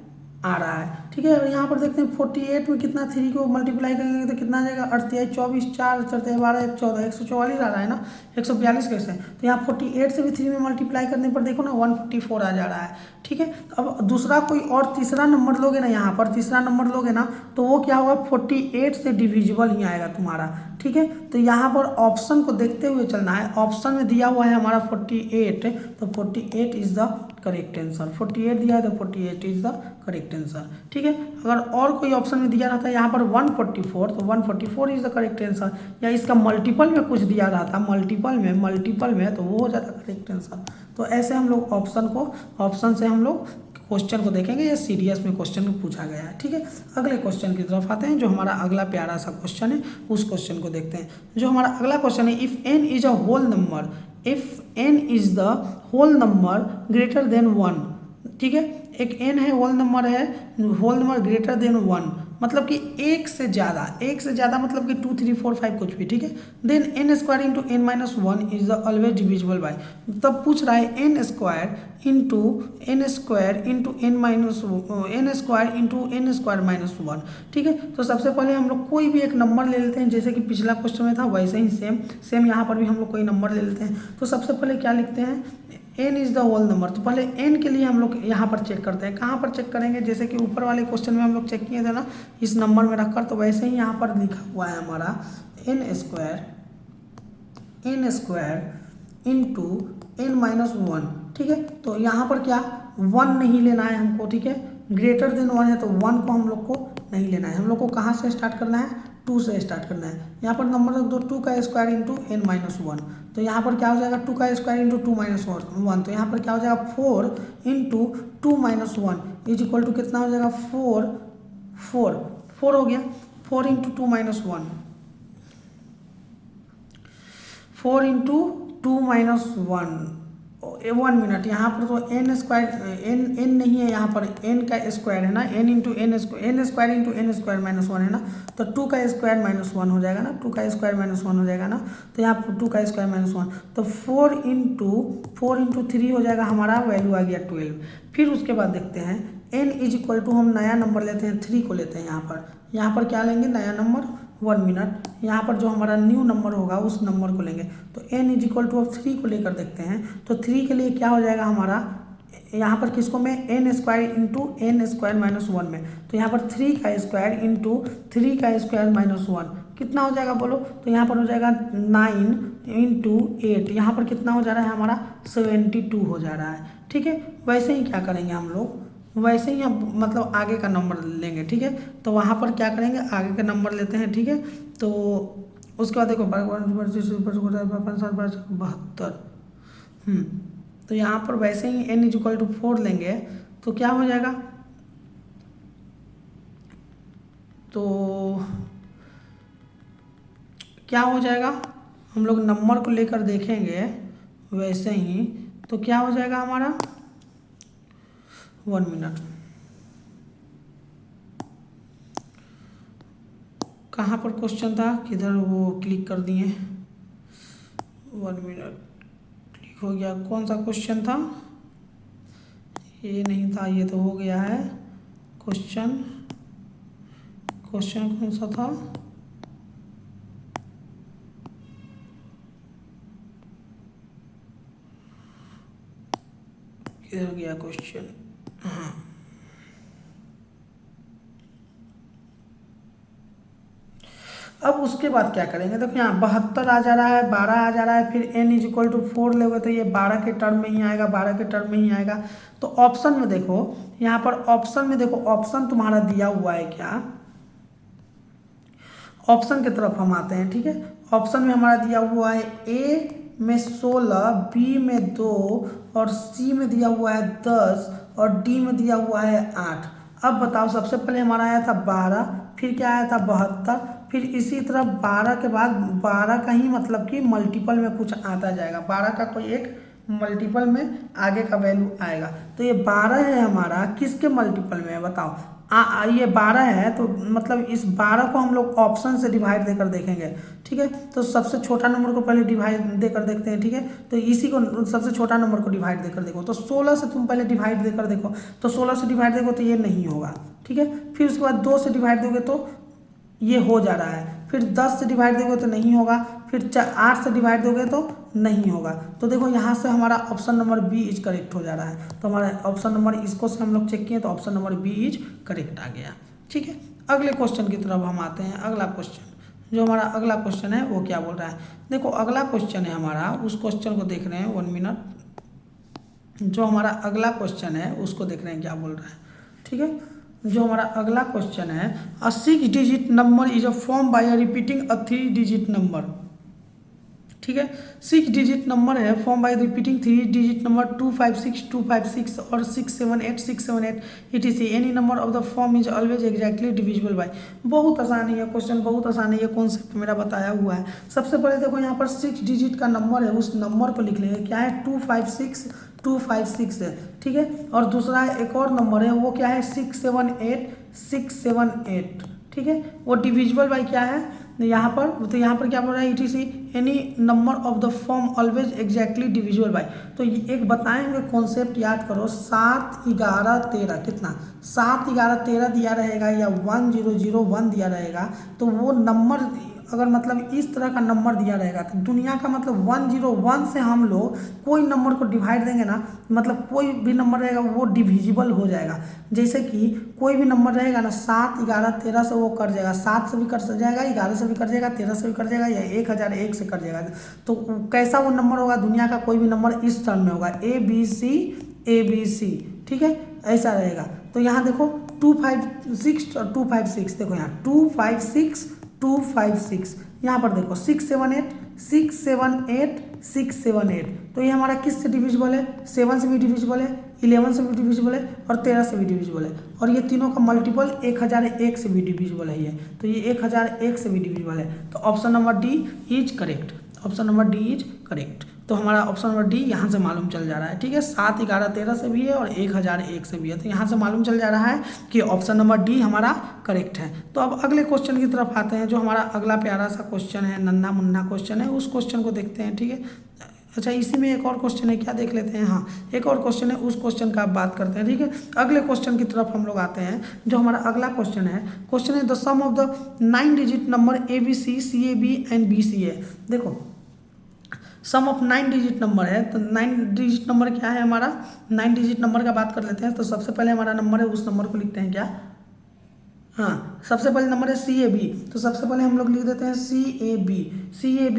आ रहा है। ठीक है, और यहाँ पर देखते हैं 48 में कितना 3 को मल्टीप्लाई करेंगे तो कितना आ जाएगा 38, 24, 4 चलते 12, 1 14, 144 आ रहा है ना, 142 कैसे। तो यहाँ 48 से भी 3 में मल्टीप्लाई करने पर देखो ना 154 आ जा रहा है। ठीक है, अब दूसरा कोई और तीसरा नंबर लोगे ना, यहाँ पर तीसरा नंबर लोगे ना तो वो क्या होगा 48 से डिविजिबल ही आएगा तुम्हारा। ठीक है, तो यहाँ पर ऑप्शन को देखते हुए चलना है। ऑप्शन में दिया हुआ है हमारा 48, तो 48 इज द करेक्ट आंसर। 48 दिया है तो 48 इज द करेक्ट आंसर। ठीक है, अगर और कोई ऑप्शन में दिया रहता है यहाँ पर 144, तो 144 इज द करेक्ट आंसर, या इसका मल्टीपल में कुछ दिया रहता मल्टीपल में तो वो हो जाता करेक्ट आंसर। तो ऐसे हम लोग ऑप्शन से हम लोग क्वेश्चन को देखेंगे, ये सीरीएस में क्वेश्चन पूछा गया है। ठीक है, अगले क्वेश्चन की तरफ आते हैं, जो हमारा अगला प्यारा सा क्वेश्चन है उस क्वेश्चन को देखते हैं। जो हमारा अगला क्वेश्चन है, if n is a whole number, if n is the whole number greater than 1। ठीक है, एक n है, होल नंबर ग्रेटर देन 1, मतलब कि एक से ज़्यादा मतलब कि 2 3 4 5 कुछ भी। ठीक है, then N square into n minus 1 is the always divisible by. तब पूछ रहा है n square into n square into n square minus 1। ठीक है, तो सबसे पहले हम लोग कोई भी एक नंबर ले लेते हैं, जैसे कि पिछला क्वेश्चन में था वैसे ही सेम यहाँ पर भी हम लोग कोई नंबर ले लेते हैं। तो सबसे पहले क्या लिखते हैं, n is the whole number. तो पहले n के लिए हम लोग यहाँ पर चेक करते हैं। कहाँ पर चेक करेंगे, जैसे कि ऊपर वाले क्वेश्चन में हम लोग चेक किए थे ना इस नंबर में रखकर, तो वैसे ही यहाँ पर लिखा हुआ है हमारा n square into n minus 1। ठीक है, तो यहाँ पर क्या 1 नहीं लेना है हमको। ठीक है, ग्रेटर देन 1 है तो 1 को हम लोग को नहीं लेना है। हम लोग को कहाँ से स्टार्ट करना है, 2 से स्टार्ट करना है। यहाँ पर नंबर रख दो 2 का स्क्वायर इंटू n माइनस 1, तो यहाँ पर क्या हो जाएगा 2 का स्क्वायर इंटू 2 माइनस 1, तो यहाँ पर क्या हो जाएगा 4 into 2 minus 1 is equal to कितना हो जाएगा 4 हो गया। 4 into 2 minus 1, 4 into 2 minus 1 minute. यहाँ पर तो n स्क्वायर n नहीं है, यहाँ पर n का स्क्वायर है ना, n square into n square minus 1 है ना, तो 2 का स्क्वायर माइनस 1 हो जाएगा ना, 2 का स्क्वायर माइनस 1 हो जाएगा ना, तो यहाँ पर 2 का स्क्वायर माइनस 1, तो 4 इंटू 3 हो जाएगा, हमारा वैल्यू आ गया 12। फिर उसके बाद देखते हैं n इज इक्वल टू, हम नया नंबर लेते हैं 3 को लेते हैं। यहाँ पर क्या लेंगे नया नंबर 1 मिनट, यहाँ पर जो हमारा न्यू नंबर होगा उस नंबर को लेंगे। तो n इज इक्वल टू अब 3 को लेकर देखते हैं, तो 3 के लिए क्या हो जाएगा हमारा, यहाँ पर किसको में n square into n square minus 1 में, तो यहाँ पर 3 का स्क्वायर इंटू 3 का स्क्वायर माइनस 1 कितना हो जाएगा बोलो, तो यहाँ पर हो जाएगा 9 इंटू 8, यहाँ पर कितना हो जा रहा है हमारा 72 हो जा रहा है। ठीक है, वैसे ही क्या करेंगे हम लोग, वैसे ही हम मतलब आगे का नंबर लेंगे। ठीक है, तो वहाँ पर क्या करेंगे आगे का नंबर लेते हैं। ठीक है, तो उसके बाद देखो 72, तो यहाँ पर वैसे ही n इज इक्वल टू 4 लेंगे तो क्या हो जाएगा, तो क्या हो जाएगा, हम लोग नंबर को लेकर देखेंगे वैसे ही, तो क्या हो जाएगा हमारा 1 मिनट, कहाँ पर क्वेश्चन था, किधर वो क्लिक कर दिए, 1 मिनट क्लिक हो गया, कौन सा क्वेश्चन था, ये नहीं था, ये तो हो गया है क्वेश्चन कौन सा था, किधर गया क्वेश्चन, हाँ अब उसके बाद क्या करेंगे, देखो यहाँ 72 आ जा रहा है, 12 आ जा रहा है, फिर n इज इक्वल टू 4 लेंगे तो ये 12 के टर्म में ही आएगा, 12 के टर्म में ही आएगा। तो ऑप्शन में देखो, यहाँ पर ऑप्शन में देखो, ऑप्शन तुम्हारा दिया हुआ है क्या, ऑप्शन की तरफ हम आते हैं। ठीक है, ऑप्शन में हमारा दिया हुआ है ए में 16, बी में 2 और सी में दिया हुआ है 10 और डी में दिया हुआ है 8। अब बताओ, सबसे पहले हमारा आया था 12, फिर क्या आया था 72, फिर इसी तरह 12 के बाद 12 का ही मतलब कि मल्टीपल में कुछ आता जाएगा, 12 का कोई एक मल्टीपल में आगे का वैल्यू आएगा। तो ये 12 है हमारा किसके मल्टीपल में है बताओ, ये 12 है, तो मतलब इस 12 को हम लोग ऑप्शन से डिवाइड देकर देखेंगे। ठीक है, तो सबसे छोटा नंबर को पहले डिवाइड देकर देखते हैं। ठीक है, तो इसी को सबसे छोटा नंबर को डिवाइड देकर देखो, तो 16 से तुम पहले डिवाइड देकर देखो, तो 16 से डिवाइड देखो तो ये नहीं होगा। ठीक है, फिर उसके बाद 2 से डिवाइड दोगे तो ये हो जा रहा है, फिर 10 से डिवाइड दोगे तो नहीं होगा, फिर 8 से डिवाइड दोगे तो नहीं होगा। तो देखो यहाँ से हमारा option number B is correct हो जा रहा है। तो हमारा ऑप्शन नंबर इसको से हम लोग चेक किए तो option number B is correct आ गया। ठीक है, अगले क्वेश्चन की तरफ हम आते हैं। अगला क्वेश्चन, जो हमारा अगला क्वेश्चन है वो क्या बोल रहा है, देखो अगला क्वेश्चन है हमारा, उस क्वेश्चन को देख रहे हैं 1 मिनट। जो हमारा अगला क्वेश्चन है उसको देख रहे हैं क्या बोल रहा है। ठीक है, जो हमारा अगला क्वेश्चन है, अ 6 digit number is a form by a repeating a 3 digit number. ठीक है, 6 डिजिट नंबर है, form by repeating 3 digit number 256 256 और 678 678 etc। Any number of the form is always exactly divisible by. बहुत आसान है ये क्वेश्चन, बहुत आसान है ये कॉन्सेप्ट मेरा बताया हुआ है। सबसे पहले देखो यहाँ पर 6 डिजिट का नंबर है, उस नंबर को लिख लेंगे, क्या है 256 256 है। ठीक है, और दूसरा है एक और नंबर है, वो क्या है 678 678। ठीक है, वो डिविजिबल बाय क्या है यहाँ पर, तो यहाँ पर क्या बोल रहा है, it is any number of the form always exactly divisible by. तो एक बताएंगे कॉन्सेप्ट याद करो, 7 11 13 कितना, 7 11 13 दिया रहेगा या 1001 दिया रहेगा, तो वो नंबर अगर मतलब इस तरह का नंबर दिया रहेगा तो दुनिया का मतलब 101 से हम लोग कोई नंबर को डिवाइड देंगे ना, मतलब कोई भी नंबर रहेगा वो डिविजिबल हो जाएगा। जैसे कि कोई भी नंबर रहेगा ना, 7 11 13 से वो कट जाएगा, 7 से भी कट जाएगा, 11 से भी कट जाएगा, 13 से भी कट जाएगा, या 1001 से कट जाएगा। तो कैसा वो नंबर होगा, दुनिया का कोई भी नंबर इस टर्म में होगा, ABC। ठीक है, ऐसा रहेगा। तो यहाँ देखो 256 और 256, देखो यहाँ 256 256, यहाँ पर देखो 678 678 678। तो ये हमारा किस से डिविजिबल है, 7 से भी डिविजिबल है, 11 से भी डिविजिबल है और 13 से भी डिविजिबल है, और ये तीनों का मल्टीपल 1001 से भी डिविजिबल है ये, तो ये 1001 से भी डिविजिबल है। तो option number D is correct, option number D is correct. तो हमारा ऑप्शन नंबर डी यहाँ से मालूम चल जा रहा है। ठीक है, 7 11 13 से भी है और 1001 से भी है, तो यहाँ से मालूम चल जा रहा है कि ऑप्शन नंबर डी हमारा करेक्ट है। तो अब अगले क्वेश्चन की तरफ आते हैं, जो हमारा अगला प्यारा सा क्वेश्चन है, नन्हा मुन्ना क्वेश्चन है, उस क्वेश्चन को देखते हैं। ठीक है, अच्छा इसी में एक और क्वेश्चन है, क्या देख लेते हैं, हाँ एक और क्वेश्चन है, उस क्वेश्चन का आप बात करते हैं। ठीक है, अगले क्वेश्चन की तरफ हम लोग आते हैं। जो हमारा अगला क्वेश्चन है the sum of the 9 digit number ABC CAB and BCA। देखो सम ऑफ 9 डिजिट नंबर है, तो 9 डिजिट नंबर क्या है हमारा, 9 डिजिट नंबर का बात कर लेते हैं। तो सबसे पहले हमारा नंबर है, उस नंबर को लिखते हैं क्या, हाँ सबसे पहले नंबर है CAB, तो सबसे पहले हम लोग लिख देते हैं CAB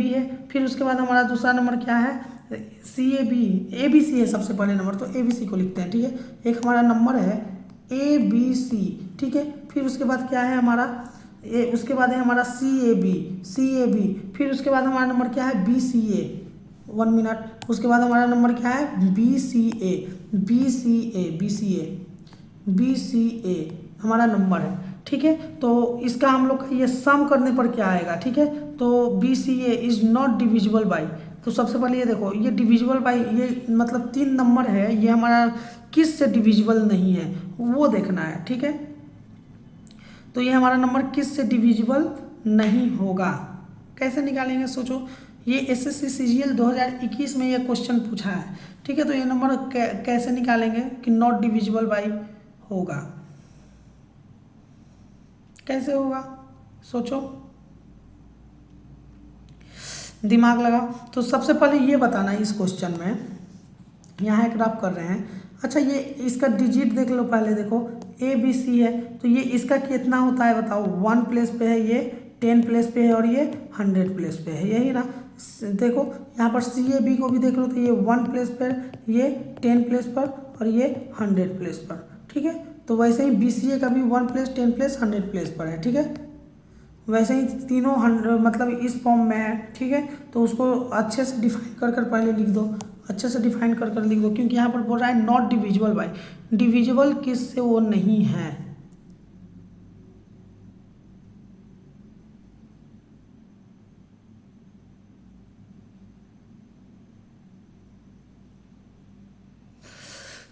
है। फिर उसके बाद हमारा दूसरा नंबर क्या है, ABC है सबसे पहले नंबर, तो ABC को लिखते हैं। ठीक है, एक हमारा नंबर है ABC। ठीक है, फिर उसके बाद क्या है हमारा, उसके बाद है हमारा CAB। फिर उसके बाद हमारा नंबर क्या है BCA, 1 मिनट। उसके बाद हमारा नंबर क्या है BCA हमारा नंबर है। ठीक है, तो इसका हम लोग ये सम करने पर क्या आएगा। ठीक है, तो BCA is not divisible by. तो सबसे पहले ये देखो, ये डिविजिबल बाई, ये मतलब 3 नंबर है, ये हमारा किस से डिविजिबल नहीं है वो देखना है। ठीक है, तो ये हमारा नंबर किस से डिविजिबल नहीं होगा, कैसे निकालेंगे सोचो। ये SSC CGL 2021 में ये क्वेश्चन पूछा है। ठीक है, तो ये नंबर कैसे निकालेंगे कि नॉट डिविजिबल बाई होगा, कैसे होगा सोचो, दिमाग लगा। तो सबसे पहले ये बताना है इस क्वेश्चन में, यहाँ एक रफ कर रहे हैं। अच्छा ये इसका डिजिट देख लो पहले, देखो ABC है, तो ये इसका कितना होता है बताओ, 1 प्लेस पे है, ये 10 प्लेस पे है और ये 100 प्लेस पे है, यही ना। देखो यहाँ पर CAB को भी देख लो, तो ये 1 प्लेस पर, ये 10 प्लेस पर और ये 100 प्लेस पर। ठीक है, तो वैसे ही BCA का भी 1 प्लेस 10 प्लेस 100 प्लेस पर है। ठीक है, वैसे ही तीनों मतलब इस फॉर्म में है। ठीक है, तो उसको अच्छे से डिफाइन कर कर पहले लिख दो, अच्छे से डिफाइन कर कर लिख दो, क्योंकि यहाँ पर बोल रहा है नॉट डिविजिबल बाई, डिविजिबल किस से वो नहीं है।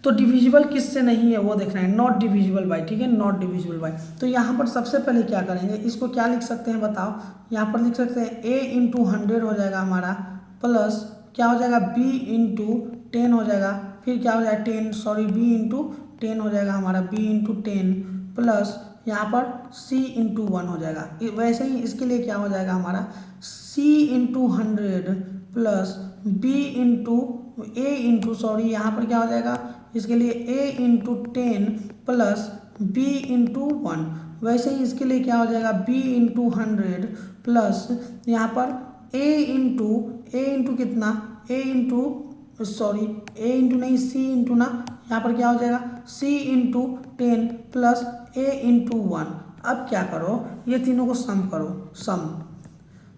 तो डिविजिबल किससे नहीं है वो देखना है, नॉट डिविजिबल बाय, ठीक है, नॉट डिविजिबल बाय। तो यहाँ पर सबसे पहले क्या करेंगे, इसको क्या लिख सकते हैं बताओ, यहाँ पर लिख सकते हैं a इंटू 100 हो जाएगा हमारा, प्लस क्या हो जाएगा b इंटू 10 हो जाएगा, फिर क्या हो जाएगा 10 सॉरी b इंटू 10 हो जाएगा हमारा, b इंटू 10 प्लस यहाँ पर c इंटू 1 हो जाएगा। वैसे ही इसके लिए क्या हो जाएगा हमारा c into 100 plus b into a into sorry यहाँ पर क्या हो जाएगा इसके लिए a into 10 plus b into 1। वैसे ही इसके लिए क्या हो जाएगा b इंटू 100 प्लस यहाँ पर a इंटू कितना a into sorry a into नहीं c इंटू ना, यहाँ पर क्या हो जाएगा c into 10 plus a into 1। अब क्या करो, ये तीनों को सम करो,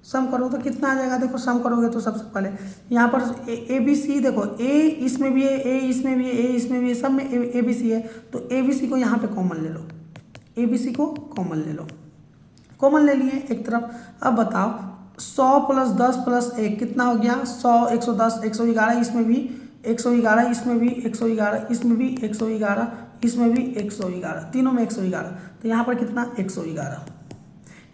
सम करो तो कितना आ जाएगा, देखो सम करोगे तो सबसे पहले यहाँ पर ए बी सी, देखो ए इसमें भी है, ए इसमें भी है, ए इसमें भी है, सब में ए बी सी है, तो ए बी सी को यहाँ पे कॉमन ले लो, ए बी सी को कॉमन ले लो, कॉमन ले लिए एक तरफ। अब बताओ 100 प्लस 10 प्लस 1 कितना हो गया, 100 110 111, इसमें भी 111, इसमें भी 111, इसमें भी 111, इसमें भी 111, तीनों में 111, तो यहाँ पर कितना 111।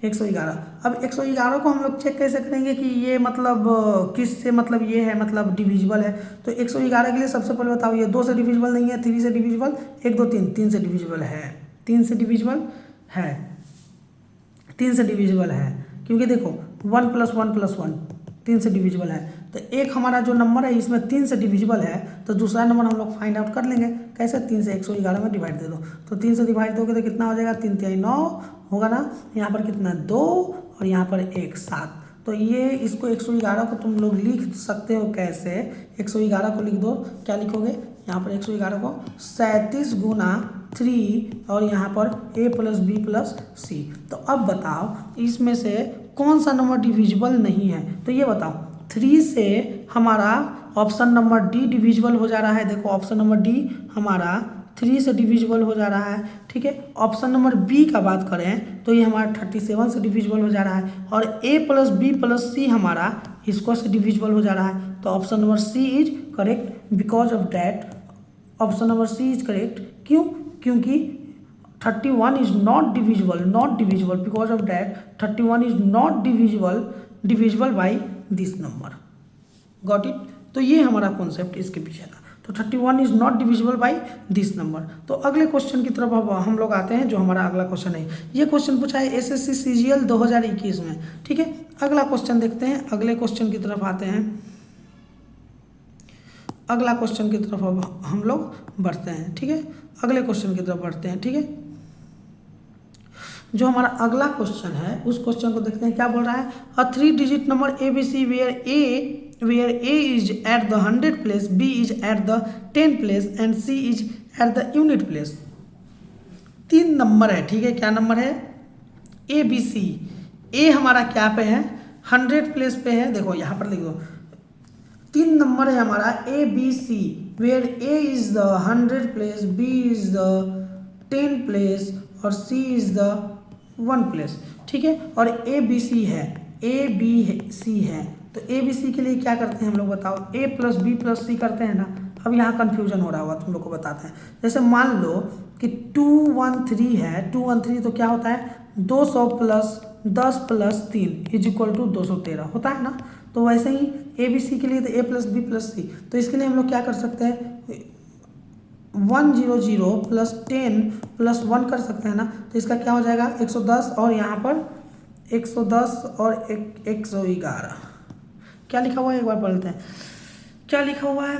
अब 111 को हम लोग चेक कैसे करेंगे कि ये मतलब किस से मतलब ये है मतलब डिविजिबल है। तो 111 के लिए सबसे पहले बताओ ये 2 से डिविजिबल नहीं है, 3 से डिविजिबल, 1 2 3 3 से डिविजिबल है, 3 से डिविजिबल है, 3 से डिविजिबल है, क्योंकि देखो 1 प्लस 1 प्लस 1 3 से डिविजिबल है। तो एक हमारा जो नंबर है इसमें 3 से डिविजिबल है, तो दूसरा नंबर हम लोग फाइंड आउट कर लेंगे कैसे, 3 से 111 में डिवाइड दे दो, तो 3 से डिवाइड दोगे तो कितना हो जाएगा 3 3 9 होगा ना, यहाँ पर कितना 2 और यहाँ पर 1 7। तो ये इसको 111 को तुम लोग लिख सकते हो कैसे, 111 को लिख दो, क्या लिखोगे यहाँ पर 111 को 37 गुना 3 और यहाँ पर a प्लस बी प्लस सी। तो अब बताओ इसमें से कौन सा नंबर डिविजिबल नहीं है, तो ये बताओ 3 से हमारा ऑप्शन नंबर डी डिविजिबल हो जा रहा है, देखो ऑप्शन नंबर डी हमारा 3 से डिविजिबल हो जा रहा है, ठीक है। ऑप्शन नंबर बी का बात करें तो ये हमारा 37 से डिविजिबल हो जा रहा है, और a plus B plus C हमारा इसको से डिविजिबल हो जा रहा है। तो option number C is correct, because of that option number C is correct. क्यों, क्योंकि 31 is not divisible because of that 31 is not divisible by this number. Got it. तो ये हमारा कॉन्सेप्ट इसके पीछे था। तो 31 is not divisible by this number. तो अगले क्वेश्चन की तरफ अब हम लोग आते हैं, जो हमारा अगला क्वेश्चन है। ये क्वेश्चन पूछा है एसएससी सीजीएल 2021 में, ठीक है। अगला क्वेश्चन देखते हैं, अगले क्वेश्चन की तरफ आते हैं, अगला क्वेश्चन की तरफ अब हम लोग बढ़ते हैं, ठीक है। अगले क्वेश्चन की तरफ बढ़ते हैं, ठीक है। जो हमारा अगला क्वेश्चन है उस क्वेश्चन को देखते हैं, क्या बोल रहा है। अ 3 digit number ABC where A is at the 100 place, B is at the 10 place and C is at the unit place। 3 number है, ठीक है। क्या नंबर है, ABC। A हमारा क्या पे है, 100 प्लेस पे है, देखो यहाँ पर लिख दो। 3 नंबर है हमारा ABC where A is the 100 place, B is the 10 place और C is the 1 place, ठीक है। और ABC है, ABC है, तो ABC के लिए क्या करते हैं हम लोग बताओ, A प्लस बी प्लस सी करते हैं ना। अब यहाँ कन्फ्यूजन हो रहा होगा, तुम लोग को बताते हैं। जैसे मान लो कि 213 है, 213 तो क्या होता है 200 plus 10 plus 3 is equal to 213 होता है ना। तो वैसे ही ABC के लिए तो A प्लस बी प्लस सी, तो इसके लिए हम लोग क्या कर सकते हैं 100 प्लस 10 प्लस 1 कर सकते हैं ना। तो इसका क्या हो जाएगा 110 और यहाँ पर 110 और 111। क्या लिखा हुआ है एक बार पढ़ते हैं, क्या लिखा हुआ है।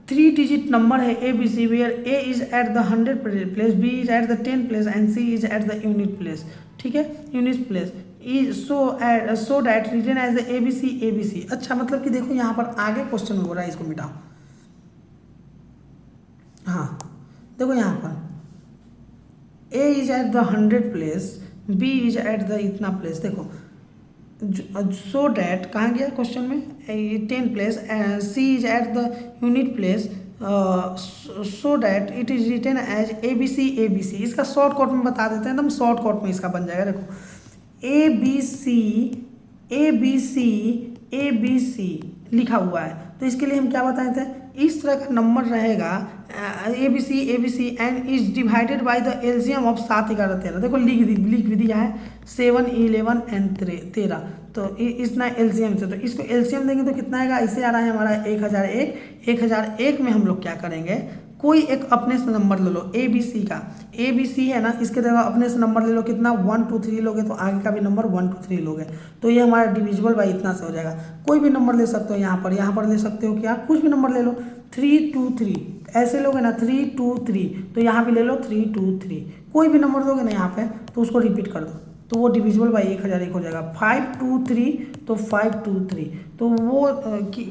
3 डिजिट नंबर है ABC where A is at the 100 place, B is at the 10 place and C is at the unit place, ठीक है। Unit place is so that written as the ABC। अच्छा, मतलब कि देखो यहाँ पर आगे क्वेश्चन हो रहा है, इसको मिटाओ। हाँ देखो यहाँ पर A is at the 100 place, B is at the इतना प्लेस, देखो सो डैट कहाँ गया क्वेश्चन में 10 place, C is at the unit place, so that it is written as ABC। इसका शॉर्ट कट में बता देते हैं, एकदम शॉर्ट कट में इसका बन जाएगा। देखो ABC लिखा हुआ है, तो इसके लिए हम क्या बताए थे, इस तरह का नंबर रहेगा ABC and is divided by the LCM of 7, 11, 13। देखो लिख भी दिया है 7, 11 एंड 13, तो इतना एलसीएम से, तो इसको एलसीएम देंगे तो कितना आएगा, इसे आ रहा है हमारा 1001। 1001 में हम लोग क्या करेंगे, कोई एक अपने से नंबर ले लो, ABC का, ABC है ना, इसके जगह अपने से नंबर ले लो, कितना 1 2 3 लोगे तो आगे का भी नंबर 1 2 3 लोगे, तो ये हमारा डिविजिबल बाई इतना से हो जाएगा। कोई भी नंबर ले सकते हो, यहाँ पर ले सकते हो क्या, कुछ भी नंबर ले लो, 3 2 3 ऐसे लोगे ना, 3 2 3, तो यहाँ भी ले लो 3 2 3, कोई भी नंबर दोगे ना यहाँ पे तो उसको रिपीट कर दो, तो वो डिविजिबल बाई 1001 हो जाएगा। 5 2 3 तो 5 2 3, तो वो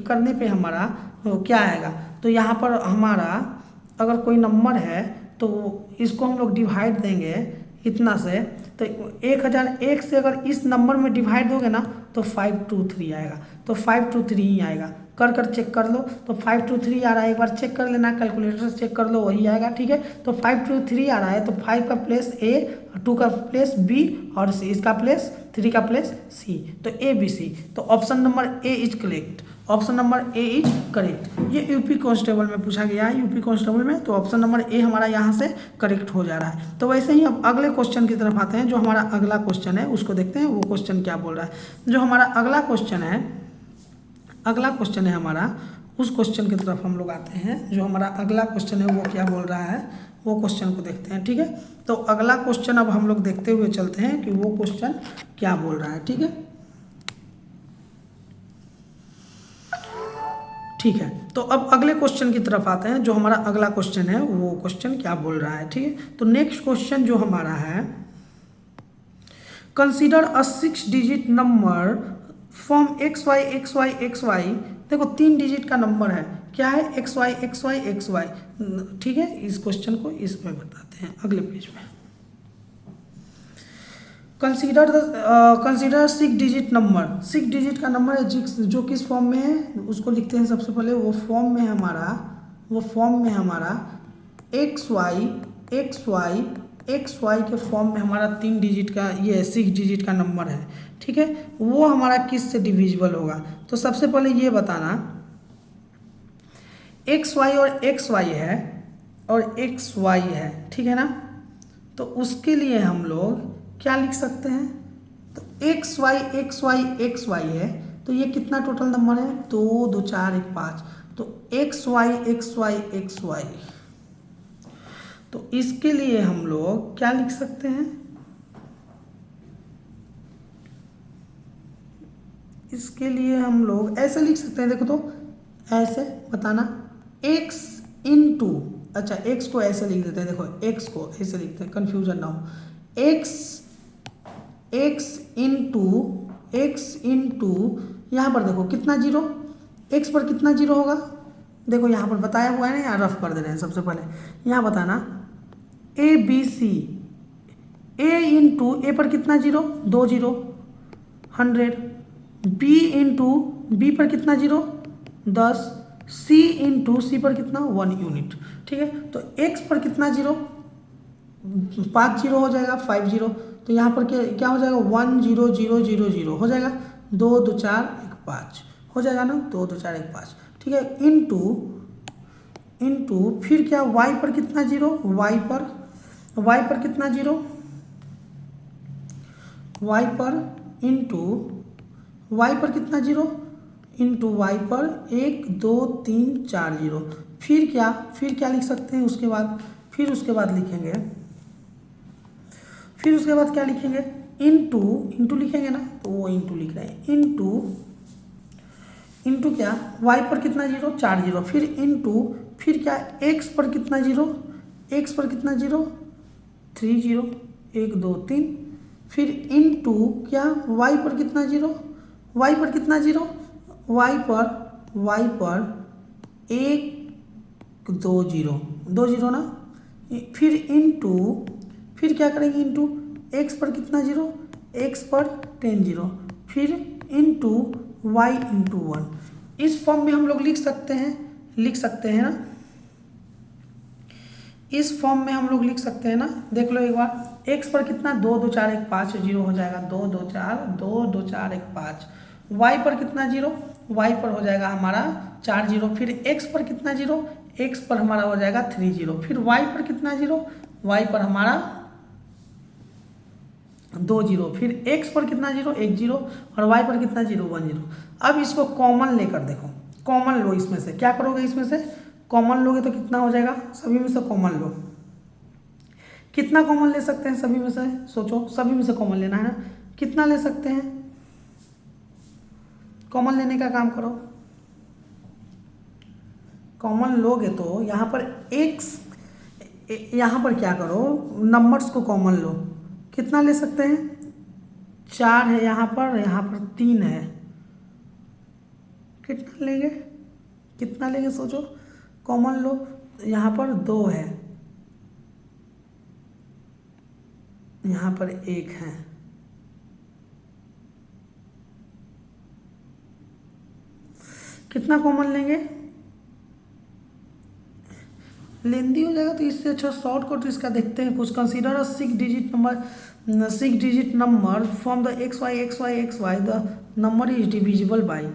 करने पे हमारा क्या आएगा, तो यहाँ पर हमारा अगर कोई नंबर है तो इसको हम लोग डिवाइड देंगे इतना से, तो 1001 से अगर इस नंबर में डिवाइड दोगे ना तो 523 आएगा, तो 523 ही आएगा। कर चेक कर लो, तो 523 आ रहा है, एक बार चेक कर लेना, कैलकुलेटर से चेक कर लो, वही आएगा। ठीक है, तो 523 आ रहा है, तो 5 का प्लेस A, 2 का प्लेस B और C, इसका प्लेस 3 का प्लेस C, तो ABC। तो option number A is correct, option number A is correct. ये यूपी कांस्टेबल में पूछा गया है, यूपी कांस्टेबल में, तो ऑप्शन नंबर A हमारा यहाँ से करेक्ट हो जा रहा है। तो वैसे ही अब अगले क्वेश्चन की तरफ आते हैं, जो हमारा अगला क्वेश्चन है उसको देखते हैं, वो क्वेश्चन क्या बोल रहा है। जो हमारा अगला क्वेश्चन है हमारा, उस क्वेश्चन की तरफ हम लोग आते हैं। जो हमारा अगला क्वेश्चन है वो क्या बोल रहा है, वो क्वेश्चन को देखते हैं। ठीक है, तो अगला क्वेश्चन अब हम लोग देखते हुए चलते हैं कि वो क्वेश्चन क्या बोल रहा है। ठीक है, तो अब अगले क्वेश्चन की तरफ आते हैं। जो हमारा अगला क्वेश्चन है वो क्वेश्चन क्या बोल रहा है। ठीक है, तो नेक्स्ट क्वेश्चन जो हमारा है, consider a 6 digit number from XY। देखो 3 डिजिट का नंबर है, क्या है, XY। ठीक है, इस क्वेश्चन को इसमें बताते हैं अगले पेज में। कंसीडर 6 डिजिट नंबर, 6 डिजिट का नंबर है जो किस फॉर्म में है, उसको लिखते हैं सबसे पहले। वो फॉर्म में हमारा XY के फॉर्म में हमारा 3 डिजिट का, ये 6 डिजिट का नंबर है। ठीक है, वो हमारा किस से डिविजिबल होगा, तो सबसे पहले ये बताना, XY और XY है और XY है, ठीक है ना, तो उसके लिए हम लोग क्या लिख सकते हैं, तो XY है, तो ये कितना टोटल नंबर है, 2 2 4 1 5, तो XY, तो इसके लिए हम लोग क्या लिख सकते हैं, इसके लिए हम लोग ऐसे लिख सकते हैं। देखो तो ऐसे बताना, x इंटू, अच्छा x को ऐसे लिख देते हैं, देखो x को ऐसे लिखते हैं, कन्फ्यूजन ना हो, x इंटू यहाँ पर देखो कितना जीरो, x पर कितना जीरो होगा, देखो यहाँ पर बताया हुआ है ना, यहाँ रफ कर दे रहे हैं। सबसे पहले यहाँ बताना ABC, A इंटू ए पर कितना zero, 2 zero, 100, B into B पर कितना जीरो, 10, C इंटू सी पर कितना, 1 यूनिट। ठीक है, तो x पर कितना जीरो, 5 जीरो हो जाएगा, 5 जीरो, तो यहाँ पर क्या हो जाएगा, 1 0 0 0 0 हो जाएगा, 2 2 4 1 5 हो जाएगा ना, 2 2 4 1 5। ठीक है, इंटू फिर क्या, y पर कितना जीरो, y पर कितना जीरो, y पर इंटू y पर कितना जीरो, इंटू y पर 1 2 3 4 जीरो, फिर क्या लिख सकते हैं उसके बाद, फिर उसके बाद क्या लिखेंगे, इंटू लिखेंगे ना, तो वो इंटू लिख रहे हैं, इंटू क्या, y पर कितना जीरो, 4 जीरो, फिर इंटू फिर क्या, x पर कितना जीरो, 3 जीरो, 1 2 3, फिर इंटू क्या, y पर कितना जीरो, y पर 1 2 जीरो, 2 जीरो ना, फिर इंटू फिर क्या करेंगे, इंटू x पर कितना जीरो, x पर 10 जीरो, फिर इंटू y इंटू 1। इस फॉर्म में हम लोग लिख सकते हैं ना, इस फॉर्म में हम लोग लिख सकते हैं ना, देख लो एक बार, x पर कितना, 2 2 4 1 5 जीरो हो जाएगा, 2 2 4 1 5, y पर कितना जीरो, वाई पर हो जाएगा हमारा 4 जीरो, फिर एक्स पर कितना जीरो, एक्स पर हमारा हो जाएगा 3 जीरो, फिर वाई पर कितना जीरो, वाई पर हमारा 2 जीरो, फिर एक्स पर कितना जीरो, 1 जीरो, और वाई पर कितना जीरो, 1 जीरो। अब इसको कॉमन लेकर देखो, कॉमन लो, इसमें से क्या करोगे, इसमें से कॉमन लोगे तो कितना हो जाएगा, सभी में से कॉमन लो। कितना कॉमन ले सकते हैं सभी में से, सोचो, सभी में से कॉमन लेना है ना, कितना ले सकते हैं, कॉमन लेने का काम करो। कॉमन लोगे तो यहाँ पर एक्स, यहाँ पर क्या करो, नंबर्स को कॉमन लो। कितना ले सकते हैं, 4 है यहाँ पर 3 है, कितना लेंगे, कितना लेंगे सोचो, कॉमन लो। यहाँ पर 2 है, यहाँ पर 1 है, कितना कॉमन लेंगे, लेंदी हो जाएगा। तो इससे अच्छा शॉर्टकट इसका देखते हैं कुछ। Consider a 6 digit number from the x why the number is divisible by.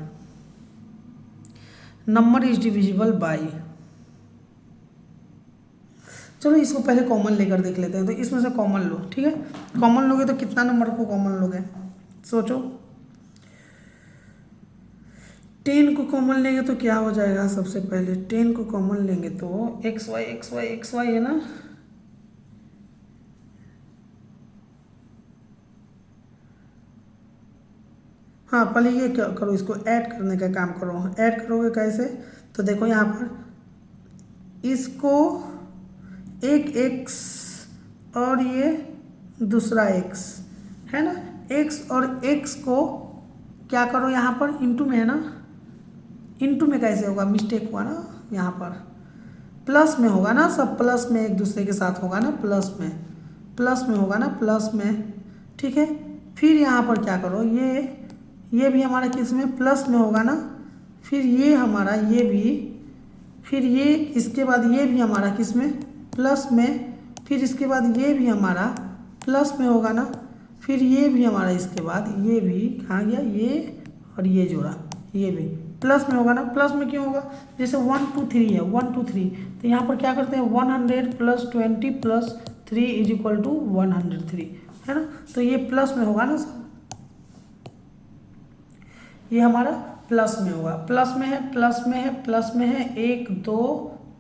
चलो इसको पहले कॉमन लेकर देख लेते हैं। तो इसमें से कॉमन लो, ठीक है, कॉमन लोगे तो कितना नंबर को कॉमन लोगे, सोचो। 10 को कॉमन लेंगे तो क्या हो जाएगा, सबसे पहले 10 को कॉमन लेंगे तो एक्स वाई है ना, हाँ पहले ये क्या करो, इसको ऐड करने का काम करो। ऐड करोगे कैसे, तो देखो यहाँ पर इसको एक एक्स और ये दूसरा एक्स है ना, एक्स और एक्स को क्या करो, यहाँ पर इंटू में है ना, इंटू में कैसे होगा, मिस्टेक हुआ ना, यहाँ पर प्लस में होगा ना, सब प्लस में एक दूसरे के साथ होगा ना, प्लस में होगा ना, प्लस में, ठीक है। फिर यहाँ पर क्या करो, ये भी हमारा किस में, प्लस में होगा ना, फिर ये हमारा ये भी, फिर ये इसके बाद ये भी हमारा किस में, प्लस में, फिर इसके बाद ये भी हमारा प्लस में होगा ना, फिर ये भी हमारा इसके बाद ये भी कहाँ गया, ये और ये जोड़ा, ये भी प्लस में होगा ना। प्लस में क्यों होगा, जैसे 1 2 3 है, 1 2 3, तो यहाँ पर क्या करते हैं 100 + 20 + 3 = 103 है ना, तो ये प्लस में होगा ना सब, ये हमारा प्लस में होगा, प्लस में है 1 2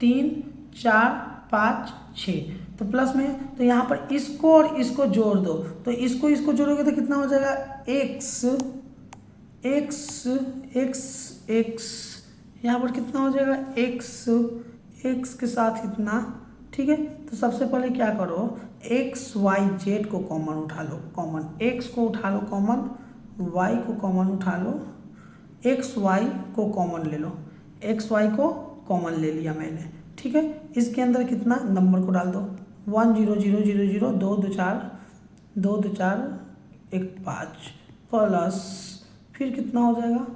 3 4 5 6, तो प्लस में है। तो यहाँ पर इसको और इसको जोड़ दो, तो इसको जोड़ोगे तो कितना हो जाएगा, x, यहाँ पर कितना हो जाएगा, x के साथ इतना, ठीक है। तो सबसे पहले क्या करो, x y z को कॉमन उठा लो, कॉमन x को उठा लो कॉमन, y को कॉमन उठा लो, एक्स वाई को कॉमन ले लो, एक्स वाई को कॉमन ले लिया मैंने, ठीक है। इसके अंदर कितना नंबर को डाल दो, 1 0 0 0 0 2 2 4 2 2 4 1 5 प्लस, फिर कितना हो जाएगा,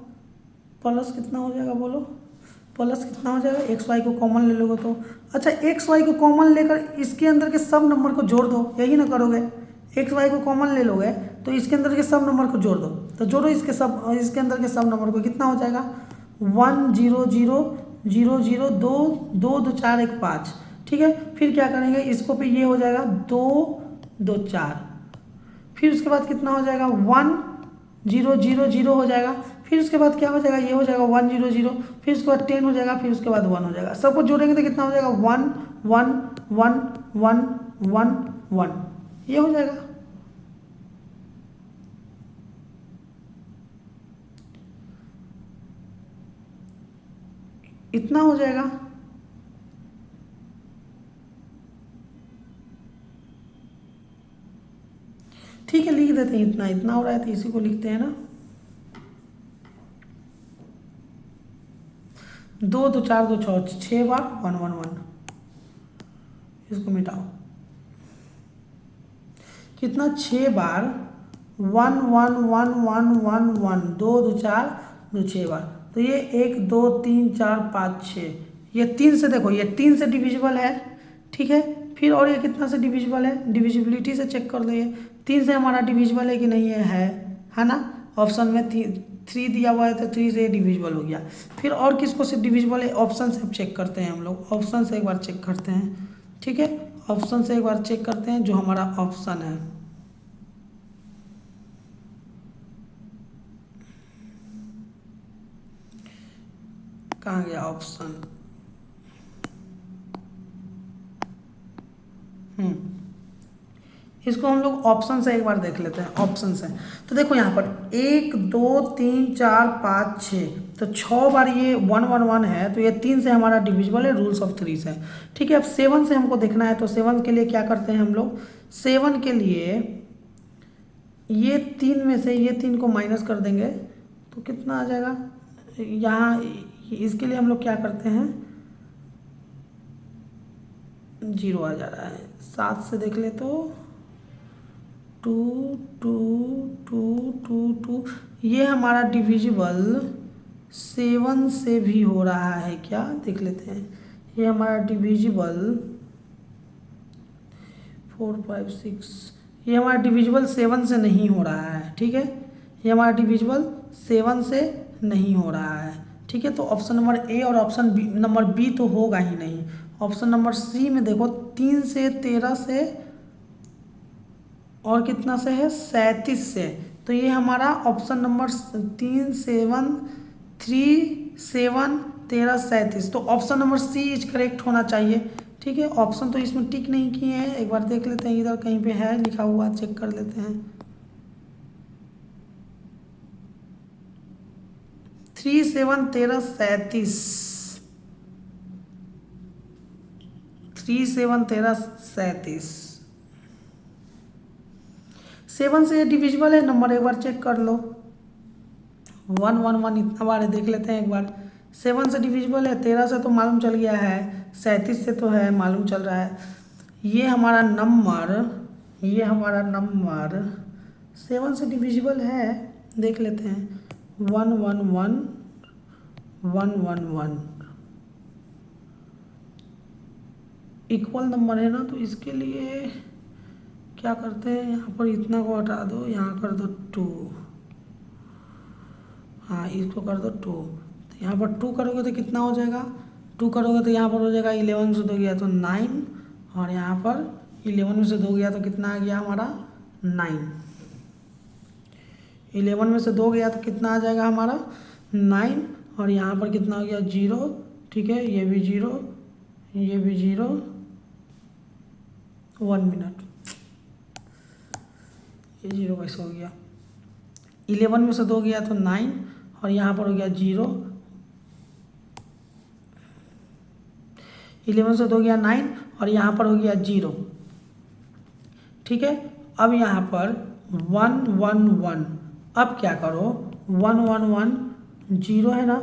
प्लस कितना हो जाएगा बोलो, प्लस कितना हो जाएगा, एक्स वाई को कॉमन ले लोगे तो, अच्छा एक्स वाई को कॉमन लेकर इसके अंदर के सब नंबर को जोड़ दो, यही ना करोगे, एक्स वाई को कॉमन ले लोगे तो इसके अंदर के सब नंबर को जोड़ दो, तो जोड़ो इसके अंदर के सब नंबर को, कितना हो जाएगा 1 0 0 0 0 2 2 2 4 1 5, ठीक है। फिर क्या करेंगे, इसको पे ये हो जाएगा 2 2 4, फिर उसके बाद कितना हो जाएगा 1 0 0 0 हो जाएगा, फिर उसके बाद क्या हो जाएगा, ये हो जाएगा 1 0 0, फिर उसके बाद 10 हो जाएगा, फिर उसके बाद 1 हो जाएगा, सबको जोड़ेंगे तो कितना हो जाएगा 1 1 1 1 1 1, ये हो जाएगा। इतना हो जाएगा, ठीक है, लिख देते हैं, इतना हो रहा है तो इसी को लिखते हैं ना, 2 2 4 2 6 बार 1 1 1, इसको मिटाओ, कितना 6 बार 1 1 1 1 1 1 2 2 4 2 6 बार, तो ये 1 2 3 4 5 6, ये 3 से देखो, ये 3 से डिविजिबल है, ठीक है। फिर और ये कितना से डिविजिबल है, डिविजिबिलिटी से चेक कर लो, ये 3 से हमारा डिविजिबल है कि नहीं है ना, ऑप्शन में 3 दिया हुआ है तो 3 से डिविजिबल हो गया। फिर और किसको से डिविजिबल है, ऑप्शन से चेक करते हैं हम लोग, ऑप्शन से एक बार चेक करते हैं। ठीक है, ऑप्शन से एक बार चेक करते हैं, जो हमारा ऑप्शन है कहाँ गया ऑप्शन, इसको हम लोग ऑप्शन से एक बार देख लेते हैं। ऑप्शन से तो देखो यहाँ पर 1 2 3 4 5 6, तो 6 बार ये 1 1 1 है, तो ये 3 से हमारा डिविजिबल है, रूल्स ऑफ 3 से। ठीक है, अब 7 से हमको देखना है, तो 7 के लिए क्या करते हैं हम लोग, 7 के लिए ये 3 में से ये 3 को माइनस कर देंगे तो कितना आ जाएगा, यहाँ इसके लिए हम लोग क्या करते हैं, 0 आ जा रहा है। 7 से देख ले तो 2 2 2 2 2, ये हमारा डिविजिबल 7 से भी हो रहा है क्या, देख लेते हैं। ये हमारा डिविजिबल 4 5 6, ये हमारा डिविजिबल 7 से नहीं हो रहा है। ठीक है, ये हमारा डिविजिबल 7 से नहीं हो रहा है। ठीक है, तो ऑप्शन नंबर ए और ऑप्शन बी, नंबर बी तो होगा ही नहीं। ऑप्शन नंबर सी में देखो 3 से 13 से और कितना से है, 37 से, तो ये हमारा ऑप्शन नंबर 3 7 3 7 13 37, तो option number C is correct होना चाहिए। ठीक है, ऑप्शन तो इसमें टिक नहीं किए हैं, एक बार देख लेते हैं, इधर कहीं पे है लिखा हुआ, चेक कर लेते हैं। 3 7 13 37, 3 7 13 37, 7 से डिविजिबल है नंबर, एक बार चेक कर लो। 1 1 1 इतना बार है, देख लेते हैं एक बार। 7 से डिविजिबल है, 13 से तो मालूम चल गया है, 37 से तो है मालूम चल रहा है। ये हमारा नंबर 7 से डिविजिबल है, देख लेते हैं। 1 1 1 1 1 1 इक्वल नंबर है ना, तो इसके लिए क्या करते हैं, यहाँ पर इतना को हटा दो, यहाँ कर दो 2, हाँ इसको कर दो 2, तो यहाँ पर 2 करोगे तो कितना हो जाएगा, 2 करोगे तो यहाँ पर हो जाएगा 11 से 2 गया तो 9, और यहाँ पर 11 में से 2 गया तो कितना आ गया हमारा 9, 11 में से 2 गया तो कितना आ जाएगा हमारा 9, और यहाँ पर कितना हो गया 0। ठीक है, ये भी 0, ये भी 0, 1 मिनट, ये 0 कैसे हो गया, 11 में से 2 गया तो 9, और यहाँ पर हो गया 0, 11 से 2 गया 9, और यहाँ पर हो गया 0। ठीक है, अब यहाँ पर 1 1 1, अब क्या करो, 1 1 1 0 है ना,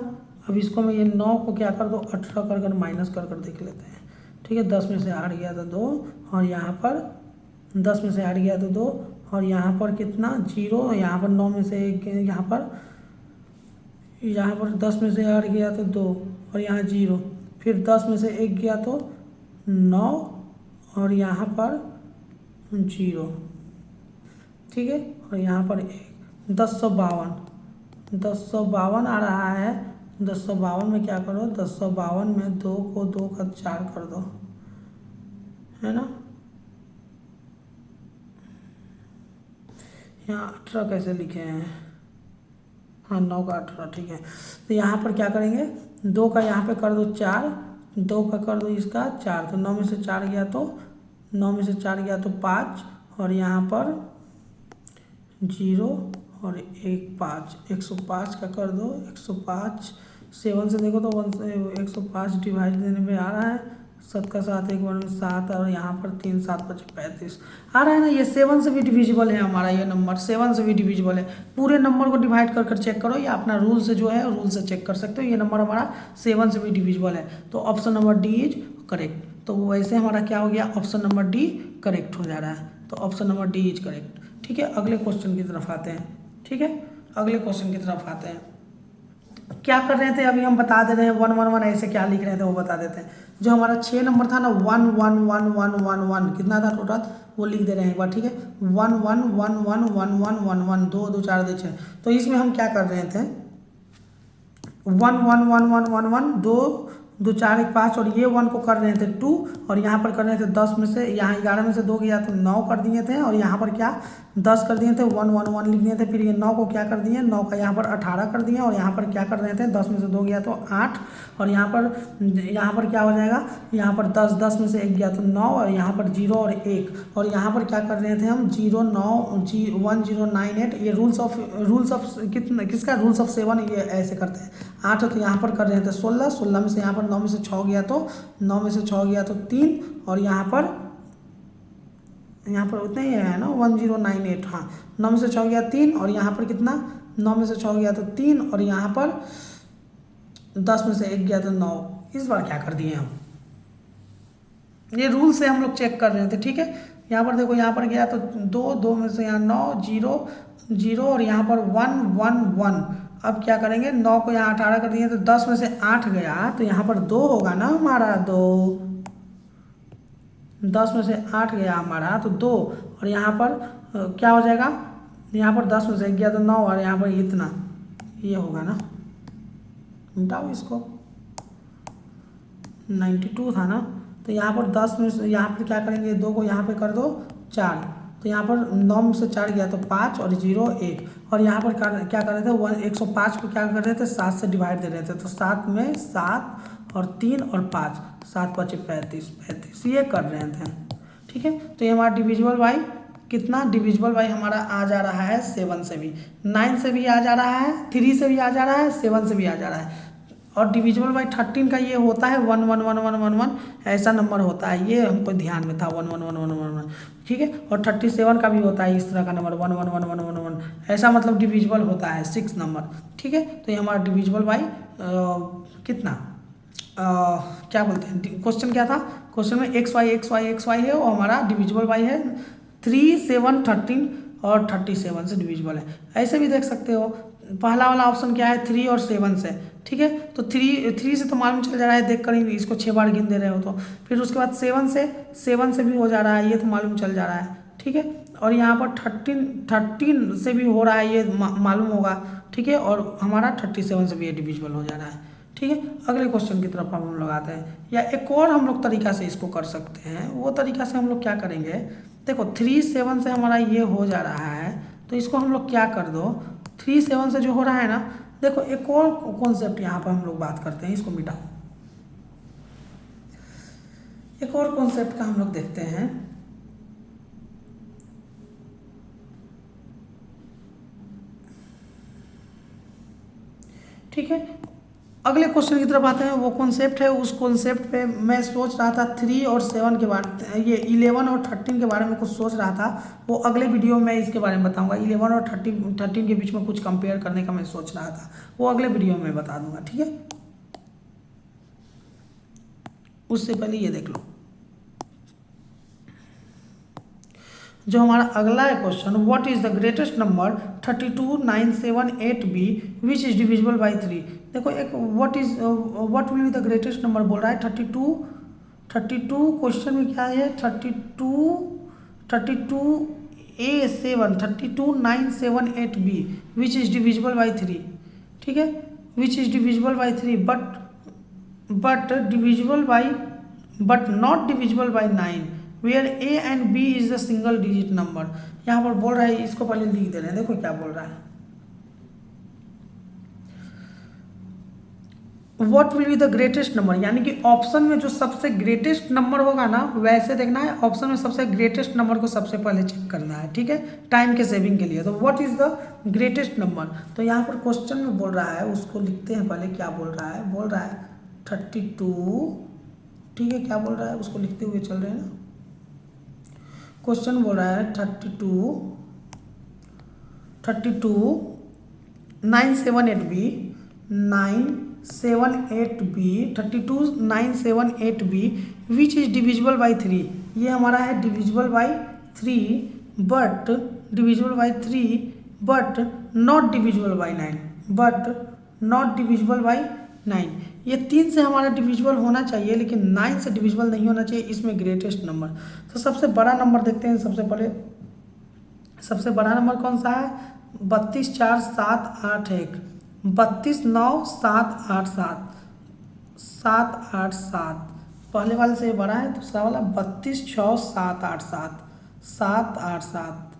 अब इसको मैं ये 9 को क्या कर दो, 18 कर माइनस कर देख लेते हैं। ठीक है, 10 में से 8 गया तो 2, और यहाँ पर 10 में से 8 गया तो 2, और यहाँ पर कितना 0, यहाँ पर 9 में से 1, यहाँ पर 10 में से 8 गया तो 2, और यहाँ 0, फिर 10 में से 1 गया तो 9, और यहाँ पर 0। ठीक है, और यहाँ पर 1, 1052 आ रहा है। 1052 में क्या करो, 1052 में 2 को 2 का 4 कर दो, है ना। यहाँ 18 कैसे लिखे हैं, हाँ 9 का 18, ठीक है। तो यहाँ पर क्या करेंगे, 2 का यहाँ पे कर दो 4, 2 का कर दो इसका 4, तो 9 में से 4 गया तो 9 में से 4 गया तो 5, और यहाँ पर 0 और 1 5, 105 का कर दो 105। 7 से देखो तो 105 डिवाइड देने में आ रहा है, 7 का 7, 1 1 7, और यहाँ पर 3 7 5 35 आ रहा है ना। ये 7 से भी डिविजिबल है हमारा, ये नंबर 7 से भी डिविजिबल है। पूरे नंबर को डिवाइड कर चेक करो, या अपना रूल से जो है रूल से चेक कर सकते हो। ये नंबर हमारा 7 से भी डिविजिबल है, तो option number D is correct. तो वैसे हमारा क्या हो गया, ऑप्शन नंबर डी करेक्ट हो जा रहा है, तो option number D is correct. ठीक है, अगले क्वेश्चन की तरफ आते हैं। ठीक है, अगले क्वेश्चन की तरफ आते हैं। क्या कर रहे थे अभी हम बता दे रहे हैं, 111 ऐसे क्या लिख रहे थे वो बता देते हैं। जो हमारा 6 नंबर था ना 11111, कितना था टोटल वो लिख दे रहे हैं एक बार, ठीक है। 11111111, 2 2 4 2 6। तो इसमें हम क्या कर रहे थे, 111111, 2 2 4 1 5, और ये 1 को कर रहे थे 2, और यहाँ पर कर रहे थे 10 में से, यहाँ 11 में से 2 गया तो 9 कर दिए थे, और यहाँ पर क्या 10 कर दिए थे, 111 लिख दिए थे। फिर ये 9 को क्या कर दिए, 9 का यहाँ पर 18 कर दिए, और यहाँ पर क्या कर रहे थे 10 में से 2 गया तो 8, और यहाँ पर क्या हो जाएगा, यहाँ पर 10 10 में से 1 गया तो 9, और यहाँ पर 0 और 1, और यहाँ पर क्या कर रहे थे हम 1098। ये रूल्स ऑफ कितना किसका, रूल्स ऑफ 7, ये ऐसे करते हैं। 8 तो यहाँ पर कर रहे थे 16, 16 में से यहाँ पर 9 में से 6 गया तो 9 में से 6 गया तो 3, और यहाँ पर उतना ही है ना 1098, हाँ 9 में से 6 गया 3, और यहाँ पर कितना 9 में से 6 गया तो 3, और यहाँ पर 10 में से 1 गया तो 9। इस बार क्या कर दिए हम, ये रूल से हम लोग चेक कर रहे थे, ठीक है। यहाँ पर देखो, यहाँ पर गया तो 2 2 में से यहाँ 9 0 0, और यहाँ पर 1 1 1। अब क्या करेंगे, 9 को यहाँ 18 कर दिए तो 10 में से 8 गया तो यहाँ पर 2 होगा ना हमारा, 2 10 में से 8 गया हमारा तो 2, और यहाँ पर क्या हो जाएगा, यहाँ पर 10 में से 1 गया तो 9, और यहाँ पर इतना, ये होगा ना, मिटाओ इसको, 92 था ना। तो यहाँ पर 10 में से, यहाँ पर क्या करेंगे, 2 को यहाँ पे कर दो 4, तो यहाँ पर 9 में से 4 गया तो 5, और 0 1, और यहाँ पर क्या कर रहे थे 105 को क्या कर रहे थे 7 से डिवाइड दे रहे थे, तो 7 में 7 और 3 और 5, 7 5 35, ये कर रहे थे, ठीक है। तो ये हमारा डिविजिबल बाई कितना, डिविजिबल बाई हमारा आ जा रहा है 7 से भी, 9 से भी आ जा रहा है, 3 से भी आ जा रहा है, 7 से भी आ जा रहा है, और डिविजिबल बाई 13 का ये होता है 1 1 1 1 1 1, ऐसा नंबर होता है, ये हमको ध्यान में था 1 1 1 1 1 1, ठीक है। और 37 का भी होता है इस तरह का नंबर 1 1 1 1 1 1, ऐसा मतलब डिविजिबल होता है 6 नंबर, ठीक है। तो ये हमारा डिविजिबल बाई कितना, क्या बोलते हैं, क्वेश्चन क्या था, क्वेश्चन में एक्स वाई है, और हमारा डिविजिबल बाई है 3 7 13 और 37 से डिविजिबल है। ऐसे भी देख सकते हो, पहला वाला ऑप्शन क्या है 3 और 7 से, ठीक है। तो 3 से तो मालूम चल जा रहा है, देख कर ही इसको 6 बार गिन दे रहे हो तो, फिर उसके बाद 7 से भी हो जा रहा है, ये तो मालूम चल जा रहा है, ठीक है। और यहाँ पर 13 से भी हो रहा है, ये मालूम होगा, ठीक है। और हमारा 37 से भी ये डिविजिबल हो जा रहा है, ठीक है। अगले क्वेश्चन की तरफ हम लोग आते हैं, या एक और हम लोग तरीका से इसको कर सकते हैं। वो तरीका से हम लोग क्या करेंगे, देखो 3 7 से हमारा ये हो जा रहा है, तो इसको हम लोग क्या कर दो, 3 7 से जो हो रहा है ना, देखो एक और कॉन्सेप्ट यहाँ पर हम लोग बात करते हैं, इसको मिटाओ, एक और कॉन्सेप्ट का हम लोग देखते हैं, ठीक है। अगले क्वेश्चन की तरफ आते हैं, वो कॉन्सेप्ट है, उस कॉन्सेप्ट पे मैं सोच रहा था 3 और 7 के बारे, ये 11 और 13 के बारे में कुछ सोच रहा था, वो अगले वीडियो में इसके बारे में बताऊंगा। 11 और 13 के बीच में कुछ कंपेयर करने का मैं सोच रहा था, वो अगले वीडियो में बता दूंगा, ठीक है। उससे पहले ये देख लो, जो हमारा अगला है question, what is the greatest number 32978b which is divisible by 3। देखो एक what will be the greatest number बोल रहा है, 32 क्वेश्चन में क्या है 32978b which is divisible by 3, ठीक है, which is divisible by 3 but not divisible by 9 where a and b is the single digit number. यहाँ पर बोल रहा है, इसको पहले लिख दे रहे हैं, देखो क्या बोल रहा है, what will be the greatest number, यानी कि ऑप्शन में जो सबसे ग्रेटेस्ट नंबर होगा ना, वैसे देखना है, ऑप्शन में सबसे ग्रेटेस्ट नंबर को सबसे पहले चेक करना है, ठीक है, टाइम के सेविंग के लिए। तो what is the greatest number, तो यहाँ पर क्वेश्चन में बोल रहा है, उसको लिखते हैं पहले, क्या बोल रहा है 32, ठीक है, क्या बोल रहा है उसको लिखते हुए चल रहे हैं ना। क्वेश्चन बोल रहा है 32 978b 32978b which is divisible by 3। ये हमारा है divisible by 3 but not divisible by 9, but not divisible by 9। ये 3 से हमारा डिविजिबल होना चाहिए लेकिन 9 से डिविजिबल नहीं होना चाहिए, इसमें ग्रेटेस्ट नंबर। तो सबसे बड़ा नंबर देखते हैं। सबसे पहले सबसे बड़ा नंबर कौन सा है? 32 4 7 8 1, 32 9 7 8 7 7 8 7। पहले वाले से बड़ा है, दूसरा वाला 32 6 7 8 7 7 8 7।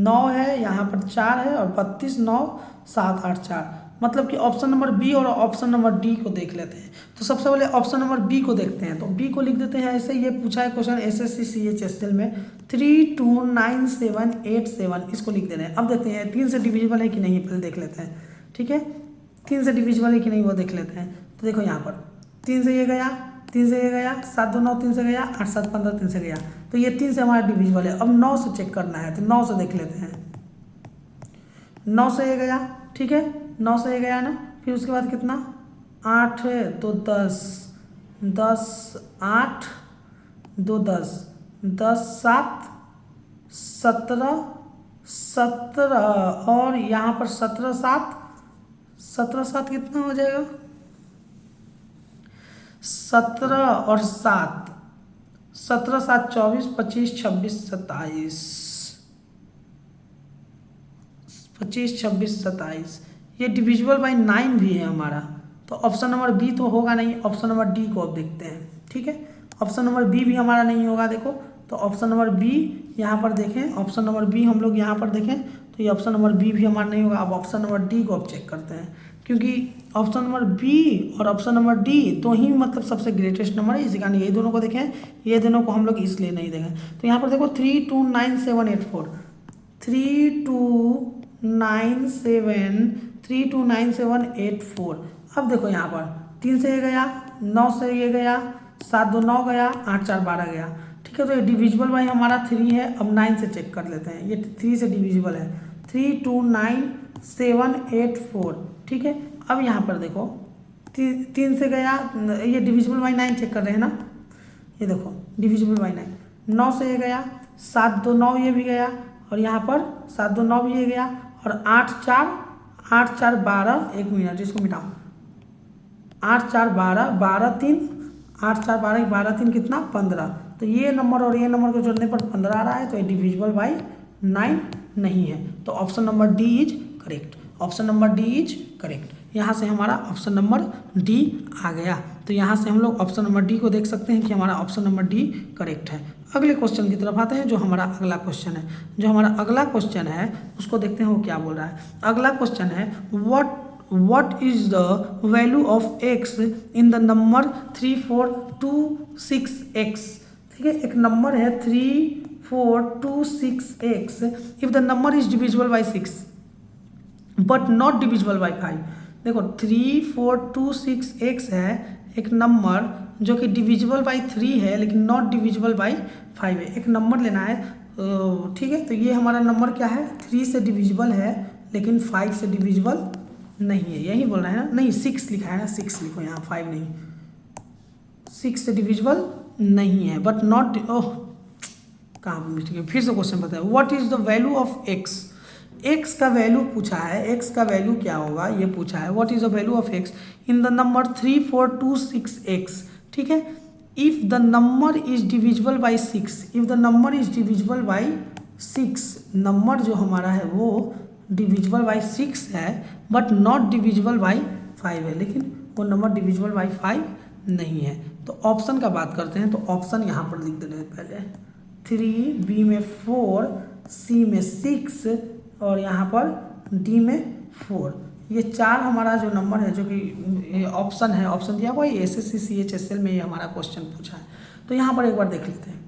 9 है, यहाँ पर 4 है और 32 9 7 8 4। मतलब कि ऑप्शन नंबर बी और ऑप्शन नंबर डी को देख लेते हैं। तो सबसे पहले ऑप्शन नंबर बी को देखते हैं। तो बी को लिख देते हैं ऐसे। ये पूछा है क्वेश्चन SSC CHSL में 329787, इसको लिख दे रहे हैं। अब देखते हैं 3 से डिविजिबल है कि नहीं, पहले देख लेते हैं। ठीक है, 3 से डिविजिबल है कि नहीं वो देख लेते हैं। तो देखो यहाँ पर 3 से ये गया, 3 से ये गया, 7 2 9 3 से गया, 8 7 15 3 से गया। तो ये 3 से हमारा डिविजिबल है। अब 9 से चेक करना है, तो 9 से देख लेते हैं। 9 से ये गया, ठीक है, 9 से ये गया ना। फिर उसके बाद कितना 8 है तो 10 10 8 2 10 10 7 17 17 और यहाँ पर 17 7 कितना हो जाएगा? 17 और 7 17 7 24 25 26 27 25 26 27। ये डिविजिबल बाई 9 भी है हमारा। तो ऑप्शन नंबर बी तो होगा नहीं। ऑप्शन नंबर डी को अब देखते हैं। ठीक है, ऑप्शन नंबर बी भी हमारा नहीं होगा। देखो तो ऑप्शन नंबर बी यहाँ पर देखें, ऑप्शन नंबर बी हम लोग यहाँ पर देखें तो ये ऑप्शन नंबर बी भी हमारा नहीं होगा। अब ऑप्शन नंबर डी को अब चेक करते हैं, क्योंकि ऑप्शन नंबर बी और ऑप्शन नंबर डी तो ही मतलब सबसे ग्रेटेस्ट नंबर है। इसी कारण ये दोनों को देखें, ये दोनों को हम लोग इसलिए नहीं देंगे। तो यहाँ पर देखो 329784 329784। अब देखो यहाँ पर 3 से ये गया, 9 से ये गया, 7 2 9 गया, 8 4 12 गया। ठीक है, तो ये डिविजिबल बाई हमारा 3 है। अब 9 से चेक कर लेते हैं। ये 3 से डिविजिबल है, 329784। ठीक है, अब यहाँ पर देखो 3 से गया, ये डिविजिबल बाई 9 चेक कर रहे हैं ना। ये देखो डिविजिबल बाई 9, 9 से ये गया, 7 2 9 ये भी गया और यहाँ पर 7 2 9 भी ये गया और 8 4 12। एक मिनट, इसको मिटाओ। 8 4 12 12 3 8 4 12 12 3 कितना 15। तो ये नंबर और ये नंबर को जोड़ने पर 15 आ रहा है। तो ये डिविजिबल बाई 9 नहीं है। तो option number D is correct. Option number D is correct. यहाँ से हमारा ऑप्शन नंबर डी आ गया। तो यहाँ से हम लोग ऑप्शन नंबर डी को देख सकते हैं कि हमारा ऑप्शन नंबर डी करेक्ट है। अगले क्वेश्चन की तरफ आते हैं, जो हमारा अगला क्वेश्चन है। जो हमारा अगला क्वेश्चन है उसको देखते हैं वो क्या बोल रहा है। अगला क्वेश्चन है what is the value of x in the number 3426x। ठीक है, एक नंबर है 3426x if the number is divisible by 6 but not divisible by 5। देखो 3426x है एक नंबर जो कि डिविजिबल बाई 3 है लेकिन नॉट डिविजिबल बाई 5 है। एक नंबर लेना है। ठीक है, तो ये हमारा नंबर क्या है? 3 से डिविजिबल है लेकिन 5 से डिविजिबल नहीं है। यही बोल रहे हैं ना? नहीं, 6 लिखा है ना, 6 लिखो यहाँ, 5 नहीं। 6 से डिविजिबल नहीं है बट नॉट, ओह कहाँ मिस्टेक है। फिर से क्वेश्चन बताए, what is the value of x. X का वैल्यू पूछा है, एक्स का वैल्यू क्या होगा ये पूछा है। What is the value of x in the number 3426x। ठीक है, if the number is divisible by 6, if the number is divisible by 6, number जो हमारा है वो डिविजिबल बाई 6 है बट नॉट डिविजिबल बाई 5 है, लेकिन वो नंबर डिविजिबल बाई 5 नहीं है। तो ऑप्शन का बात करते हैं। तो ऑप्शन यहाँ पर लिख देते हैं पहले 3, बी में 4, सी में 6 और यहाँ पर डी में 4। ये 4 हमारा जो नंबर है, जो कि ऑप्शन है, ऑप्शन दिया हुआ है SSC CHSL में ये हमारा क्वेश्चन पूछा है। तो यहाँ पर एक बार देख लेते हैं,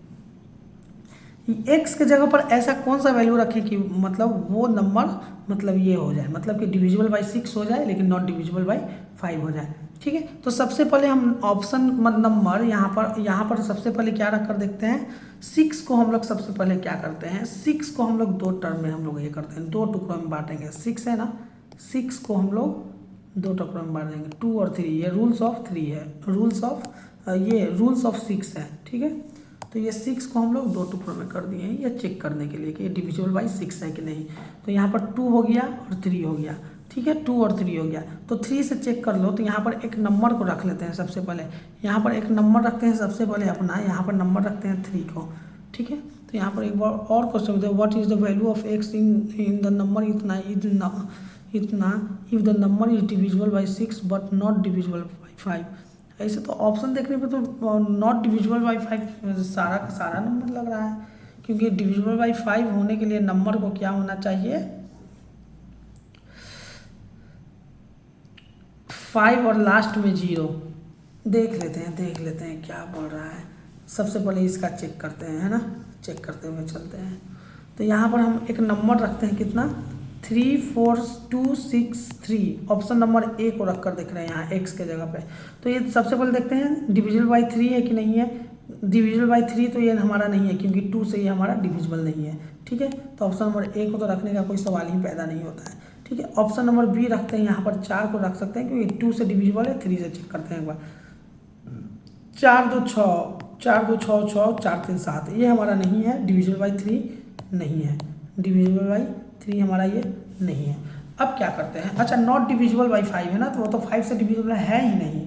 एक्स के जगह पर ऐसा कौन सा वैल्यू रखें कि मतलब वो नंबर मतलब ये हो जाए, मतलब कि डिविजिबल बाई 6 हो जाए लेकिन नॉट डिविजिबल बाई 5 हो जाए। ठीक है, तो सबसे पहले हम ऑप्शन नंबर यहाँ पर सबसे पहले क्या रख कर देखते हैं। 6 को हम लोग सबसे पहले क्या करते हैं, 6 को हम लोग 2 टर्म में हम लोग ये करते हैं, 2 टुकड़ों में बांटेंगे। 6 है ना, 6 को हम लोग 2 टुकड़ों में बांट देंगे, 2 और 3। ये रूल्स ऑफ 3 है, रूल्स ऑफ 6 है। ठीक है, तो ये 6 को हम लोग 2 टुकड़ों में कर दिए हैं, ये चेक करने के लिए कि ये डिविजिबल बाई 6 है कि नहीं। तो यहाँ पर 2 हो गया और 3 हो गया। ठीक है, 2 और 3 हो गया। तो 3 से चेक कर लो, तो यहाँ पर एक नंबर को रख लेते हैं सबसे पहले। यहाँ पर एक नंबर रखते हैं सबसे पहले अपना, यहाँ पर नंबर रखते हैं 3 को। ठीक है, तो यहाँ पर एक बार और क्वेश्चन होता है, what is the value of x in the number इतना if the number is divisible by 6 but not divisible by 5। ऐसे तो ऑप्शन देखने पे तो नॉट डिविजिबल बाई 5 सारा का सारा नंबर लग रहा है, क्योंकि डिविजिबल बाई 5 होने के लिए नंबर को क्या होना चाहिए, 5 और लास्ट में 0। देख लेते हैं क्या बोल रहा है। सबसे पहले इसका चेक करते हैं, है ना, चेक करते हुए चलते हैं। तो यहाँ पर हम एक नंबर रखते हैं, कितना, 3 4 2 6 3। ऑप्शन नंबर ए को रख कर देख रहे हैं यहाँ एक्स के जगह पे। तो ये सबसे पहले देखते हैं डिविजिबल बाई 3 है कि नहीं है। डिविजिबल बाई 3 तो ये हमारा नहीं है, क्योंकि 2 से ये हमारा डिविजिबल नहीं है। ठीक है, तो ऑप्शन नंबर ए को तो रखने का कोई सवाल ही पैदा नहीं होता है। ठीक है, ऑप्शन नंबर बी रखते हैं, यहाँ पर 4 को रख सकते हैं, क्योंकि 2 से डिविजिबल है, 3 से चेक करते हैं एक बार। 4 2 6 4 2 6 6 4 3 7, ये हमारा नहीं है, डिविजिबल बाई 3 नहीं है, डिविजिबल बाई 3 हमारा ये नहीं है। अब क्या करते हैं, अच्छा नॉट डिविजिबल बाई 5 है ना, तो वो तो 5 से डिविजिबल है ही नहीं।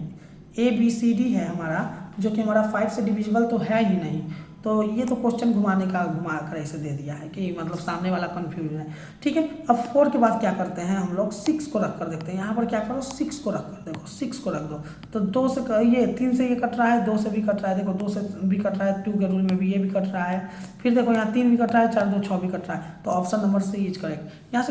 ABCD है हमारा, जो कि हमारा 5 से डिविजिबल तो है ही नहीं। तो ये तो क्वेश्चन घुमा कर ऐसे दे दिया है कि मतलब सामने वाला कंफ्यूज है। ठीक है, अब 4 के बाद क्या करते हैं हम लोग, 6 को रख कर देखते हैं। यहाँ पर क्या करो, 6 को रख कर देखो, 6 को रख दो। तो 2 से ये 3 से ये कट रहा है, 2 से भी कट रहा है, देखो 2 से भी कट रहा है, 2 के रूल में भी ये भी कट रहा है। फिर देखो यहाँ 3 भी कट रहा है, 4 2 6 भी कट रहा है। तो option number C is correct. यहाँ से